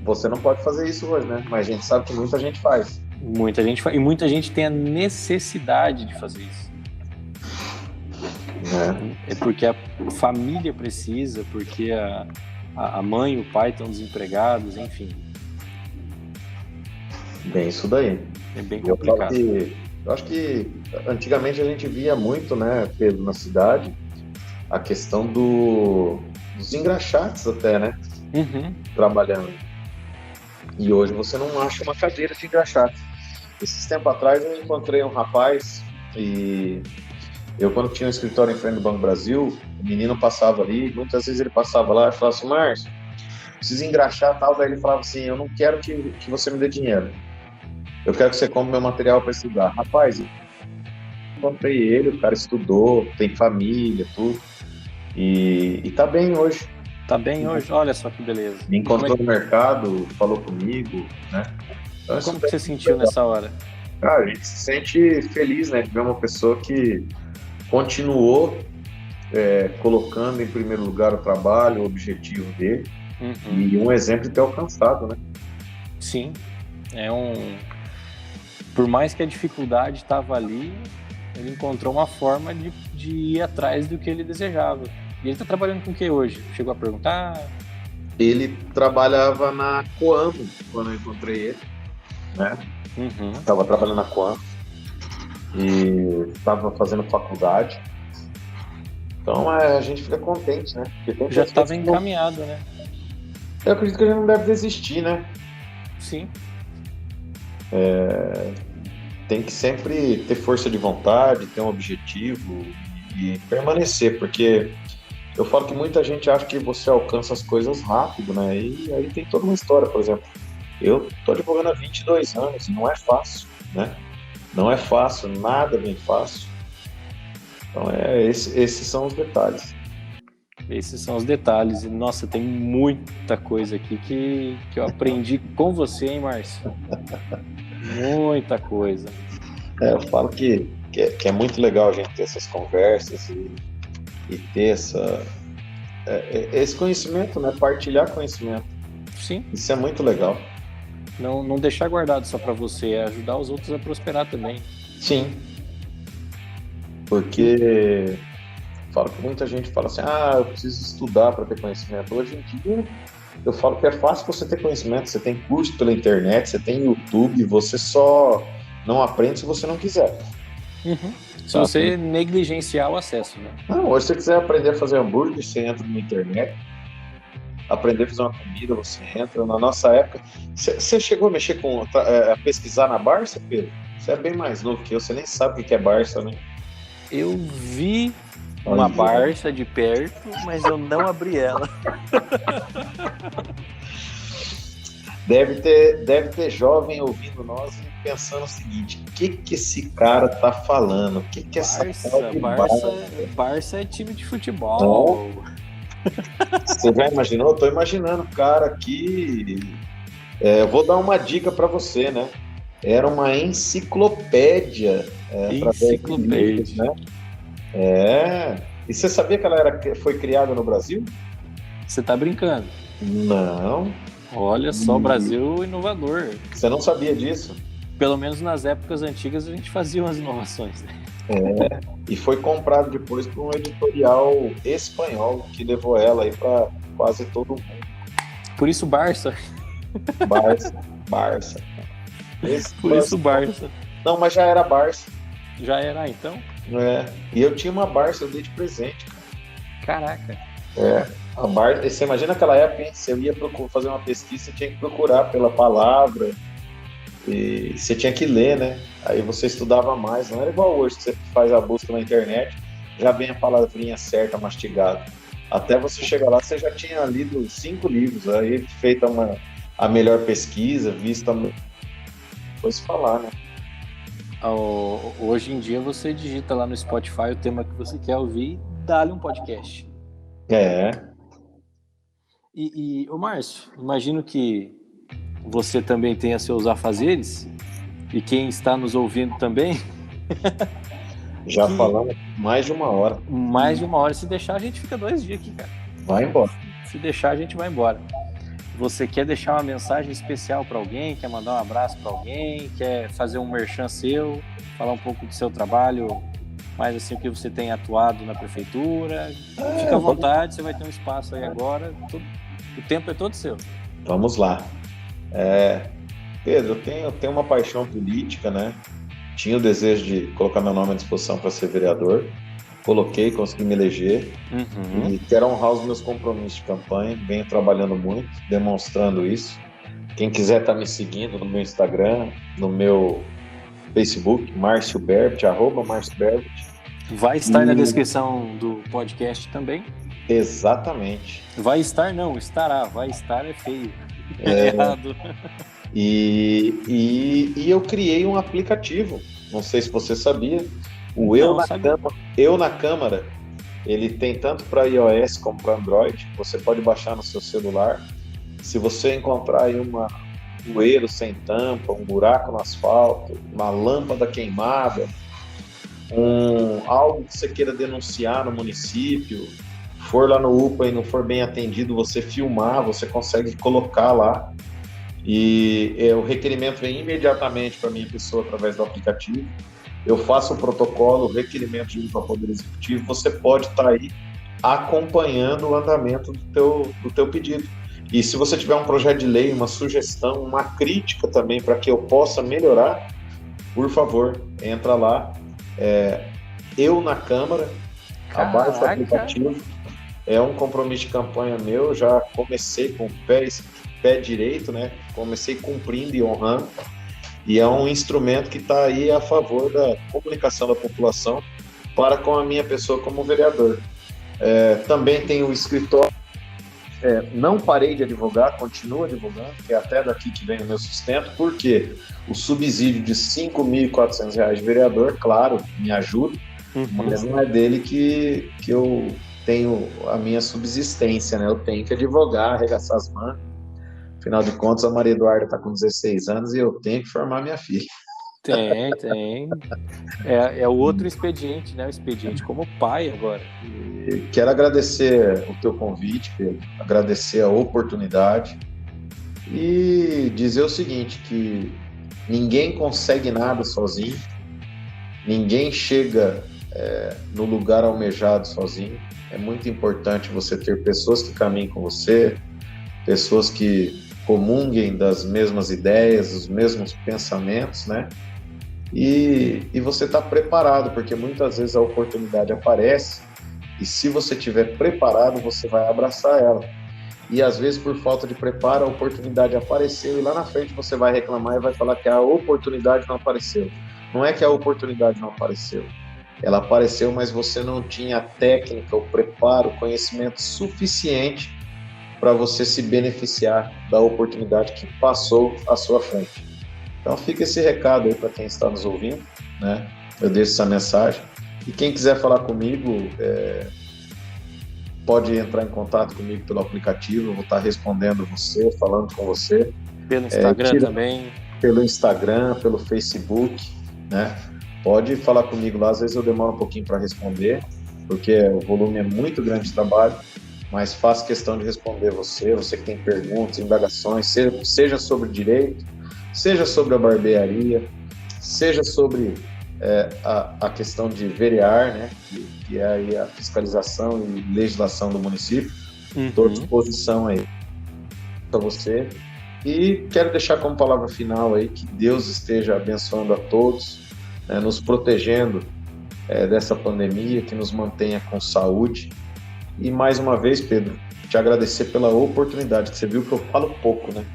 Você não pode fazer isso hoje, né? Mas a gente sabe que muita gente faz. Muita gente faz. E muita gente tem a necessidade de fazer isso. É porque a família precisa, porque a mãe e o pai estão desempregados, enfim. Bem, isso daí. É bem complicado. Eu acho que antigamente a gente via muito, né, Pedro, na cidade, a questão dos engraxates até, né, Uhum. trabalhando. E hoje você não acha uma cadeira de engraxate. Esses tempos atrás eu encontrei um rapaz e eu, quando tinha um escritório em frente do Banco Brasil, o menino passava ali, muitas vezes ele passava lá e falava assim, Márcio, preciso engraxar tal, daí ele falava assim, eu não quero que você me dê dinheiro, eu quero que você compre meu material para estudar. Rapaz, eu encontrei ele, o cara estudou, tem família, tudo, e tá bem hoje. Tá bem hoje? Olha só que beleza. Me E como é encontrou no mercado, falou comigo, né? Então, e isso como que daí você é muito sentiu legal. nessa hora? Cara, a gente se sente feliz, né, de ver uma pessoa que continuou colocando em primeiro lugar o trabalho, o objetivo dele, Uhum. e um exemplo de ter alcançado, né? Sim, é um. Por mais que a dificuldade estava ali, ele encontrou uma forma de ir atrás do que ele desejava. E ele está trabalhando com o que hoje? Chegou a perguntar? Ele trabalhava na Coamo quando eu encontrei ele, né? Uhum. Estava trabalhando na Coamo e estava fazendo faculdade. Então a gente fica contente, né? Porque tem Já pessoas estava que não... encaminhado, né? Eu acredito que a gente não deve desistir, né? Sim. Tem que sempre ter força de vontade, ter um objetivo e permanecer, porque eu falo que muita gente acha que você alcança as coisas rápido, né? E aí tem toda uma história, por exemplo. Eu tô advogando há 22 anos e não é fácil, né? Não é fácil, nada bem fácil. Então, esses são os detalhes. Esses são os detalhes. E, nossa, tem muita coisa aqui que eu aprendi com você, hein, Márcio? Muita coisa. Eu falo que é muito legal a gente ter essas conversas e ter esse conhecimento, né? Partilhar conhecimento. Sim. Isso é muito legal. Não deixar guardado só para você, é ajudar os outros a prosperar também. Sim. Porque falo que muita gente fala assim, eu preciso estudar para ter conhecimento. Hoje em dia, eu falo que é fácil você ter conhecimento. Você tem curso pela internet, você tem YouTube, você só não aprende se você não quiser. Uhum. Se Tá? você negligenciar o acesso, né? Não, hoje se você quiser aprender a fazer hambúrguer, você entra na internet. Aprender a fazer uma comida, você entra. Na nossa época, você chegou a mexer a pesquisar na Barça, Pedro? Você é bem mais novo que eu, você nem sabe o que é Barça, né? Eu vi uma Olha. Barça de perto, mas eu não abri ela. Deve ter jovem ouvindo nós e pensando o seguinte: o que esse cara tá falando? O que essa tal de Barça é time de futebol. Você já imaginou? Eu tô imaginando, cara, aqui. Eu vou dar uma dica para você, né? Era uma enciclopédia. Enciclopédia. Né? E você sabia que ela foi criada no Brasil? Você tá brincando? Não. Olha só, Brasil inovador. Você não sabia disso? Pelo menos nas épocas antigas a gente fazia umas inovações. E foi comprado depois por um editorial espanhol que levou ela aí para quase todo mundo. Por isso Barça. Barça. Por isso Barça. Não, mas já era Barça. Já era, então? E eu tinha uma Barça, eu dei de presente, cara. Caraca. A Barça, você imagina aquela época, hein? Você ia fazer uma pesquisa, você tinha que procurar pela palavra, e você tinha que ler, né? Aí você estudava mais, não era igual hoje, que você faz a busca na internet, já vem a palavrinha certa, mastigada. Até você chegar lá, você já tinha lido 5 livros, aí feita a melhor pesquisa, vista depois falar, né? Hoje em dia você digita lá no Spotify o tema que você quer ouvir e dá-lhe um podcast. E ô Márcio, imagino que você também tenha seus afazeres e quem está nos ouvindo também. Já falamos mais de 1 hora. Mais de 1 hora. Se deixar, a gente fica 2 dias aqui, cara. Vai embora. Se deixar, a gente vai embora. Você quer deixar uma mensagem especial para alguém? Quer mandar um abraço para alguém? Quer fazer um merchan seu? Falar um pouco do seu trabalho? Mais assim, o que você tem atuado na prefeitura? Fica à vontade, você vai ter um espaço aí agora. O tempo é todo seu. Vamos lá. Pedro, eu tenho uma paixão política, né? tinha o desejo de colocar meu nome à disposição para ser vereador. Coloquei, consegui me eleger. E quero honrar os meus compromissos de campanha. Venho trabalhando muito, demonstrando isso. Quem quiser estar me seguindo no meu Instagram, no meu Facebook, Márcio Berbit, @MárcioBerbit. Vai estar na descrição do podcast também. Exatamente. Vai estar, não, estará. Vai estar é feio. É errado. E eu criei um aplicativo, não sei se você sabia, o Eu na Câmara, ele tem tanto para iOS como para Android, você pode baixar no seu celular. Se você encontrar aí um bueiro sem tampa, um buraco no asfalto, uma lâmpada queimada, algo que você queira denunciar no município, for lá no UPA e não for bem atendido, você filmar, você consegue colocar lá. E o requerimento vem imediatamente para a minha pessoa através do aplicativo. Eu faço o protocolo, o requerimento junto ao Poder Executivo. Você pode estar aí acompanhando o andamento do teu pedido. E se você tiver um projeto de lei, uma sugestão, uma crítica também para que eu possa melhorar, por favor, entra lá. Eu na Câmara, abaixa o aplicativo. É um compromisso de campanha meu. Já comecei com o pé direito, né? Comecei cumprindo e honrando. E é um instrumento que está aí a favor da comunicação da população para com a minha pessoa como vereador. Também tem o escritório. Não parei de advogar, continuo advogando, que é até daqui que vem o meu sustento, porque o subsídio de R$ 5.400 de vereador, claro, me ajuda, mas não é dele que eu tenho a minha subsistência, né? Eu tenho que advogar, arregaçar as mangas. Afinal de contas, a Maria Eduarda está com 16 anos e eu tenho que formar minha filha. Tem. É o outro expediente, né? O expediente como pai agora. Quero agradecer o teu convite, Pedro, agradecer a oportunidade e dizer o seguinte, que ninguém consegue nada sozinho, ninguém chega no lugar almejado sozinho. É muito importante você ter pessoas que caminhem com você, pessoas que comunguem das mesmas ideias, dos mesmos pensamentos, né? E você está preparado, porque muitas vezes a oportunidade aparece e se você estiver preparado, você vai abraçar ela. E às vezes, por falta de preparo, a oportunidade apareceu e lá na frente você vai reclamar e vai falar que a oportunidade não apareceu. Não é que a oportunidade não apareceu. Ela apareceu, mas você não tinha a técnica, o preparo, o conhecimento suficiente para você se beneficiar da oportunidade que passou à sua frente. Então fica esse recado aí para quem está nos ouvindo, né? Eu deixo essa mensagem. E quem quiser falar comigo, pode entrar em contato comigo pelo aplicativo, eu vou estar respondendo você, falando com você. Pelo Instagram também. Pelo Instagram, pelo Facebook, né? Pode falar comigo lá, às vezes eu demoro um pouquinho para responder, porque o volume é muito grande de trabalho, mas faço questão de responder você que tem perguntas, indagações, seja sobre direito, seja sobre a barbearia, seja sobre a questão de verear, né, que é aí a fiscalização e legislação do município. Estou à disposição aí para você. E quero deixar como palavra final aí que Deus esteja abençoando a todos, né, nos protegendo dessa pandemia, que nos mantenha com saúde. E mais uma vez, Pedro, te agradecer pela oportunidade, que você viu que eu falo pouco, né?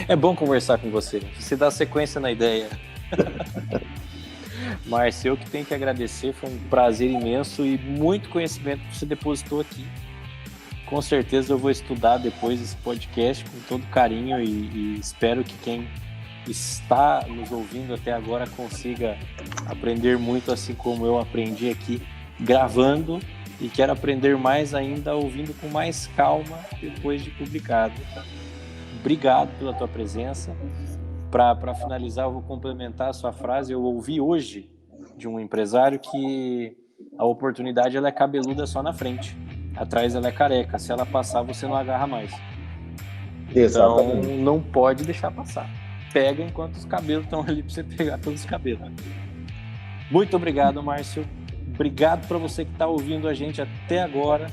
É bom conversar com você, você dá sequência na ideia. Márcio, eu que tenho que agradecer, foi um prazer imenso e muito conhecimento que você depositou aqui. Com certeza eu vou estudar depois esse podcast com todo carinho e espero que quem está nos ouvindo até agora consiga aprender muito, assim como eu aprendi aqui gravando, e quero aprender mais ainda ouvindo com mais calma depois de publicado. Obrigado pela tua presença. Para finalizar, eu vou complementar a sua frase. Eu ouvi hoje de um empresário que a oportunidade ela é cabeluda só na frente, atrás ela é careca, se ela passar você não agarra mais. Exatamente. Então não pode deixar passar, pega enquanto os cabelos estão ali para você pegar todos os cabelos. Muito obrigado, Márcio. Obrigado para você que está ouvindo a gente até agora.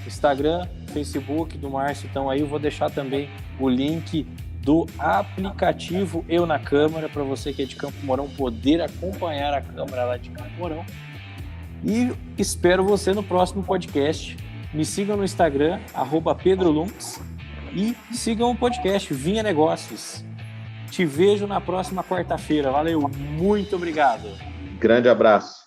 Instagram, Facebook do Márcio estão aí. Eu vou deixar também o link do aplicativo Eu na Câmara, para você que é de Campo Mourão poder acompanhar a Câmara lá de Campo Mourão. E espero você no próximo podcast. Me sigam no Instagram, @PedroLunks, e sigam o podcast Vinha Negócios. Te vejo na próxima quarta-feira. Valeu, muito obrigado. Grande abraço.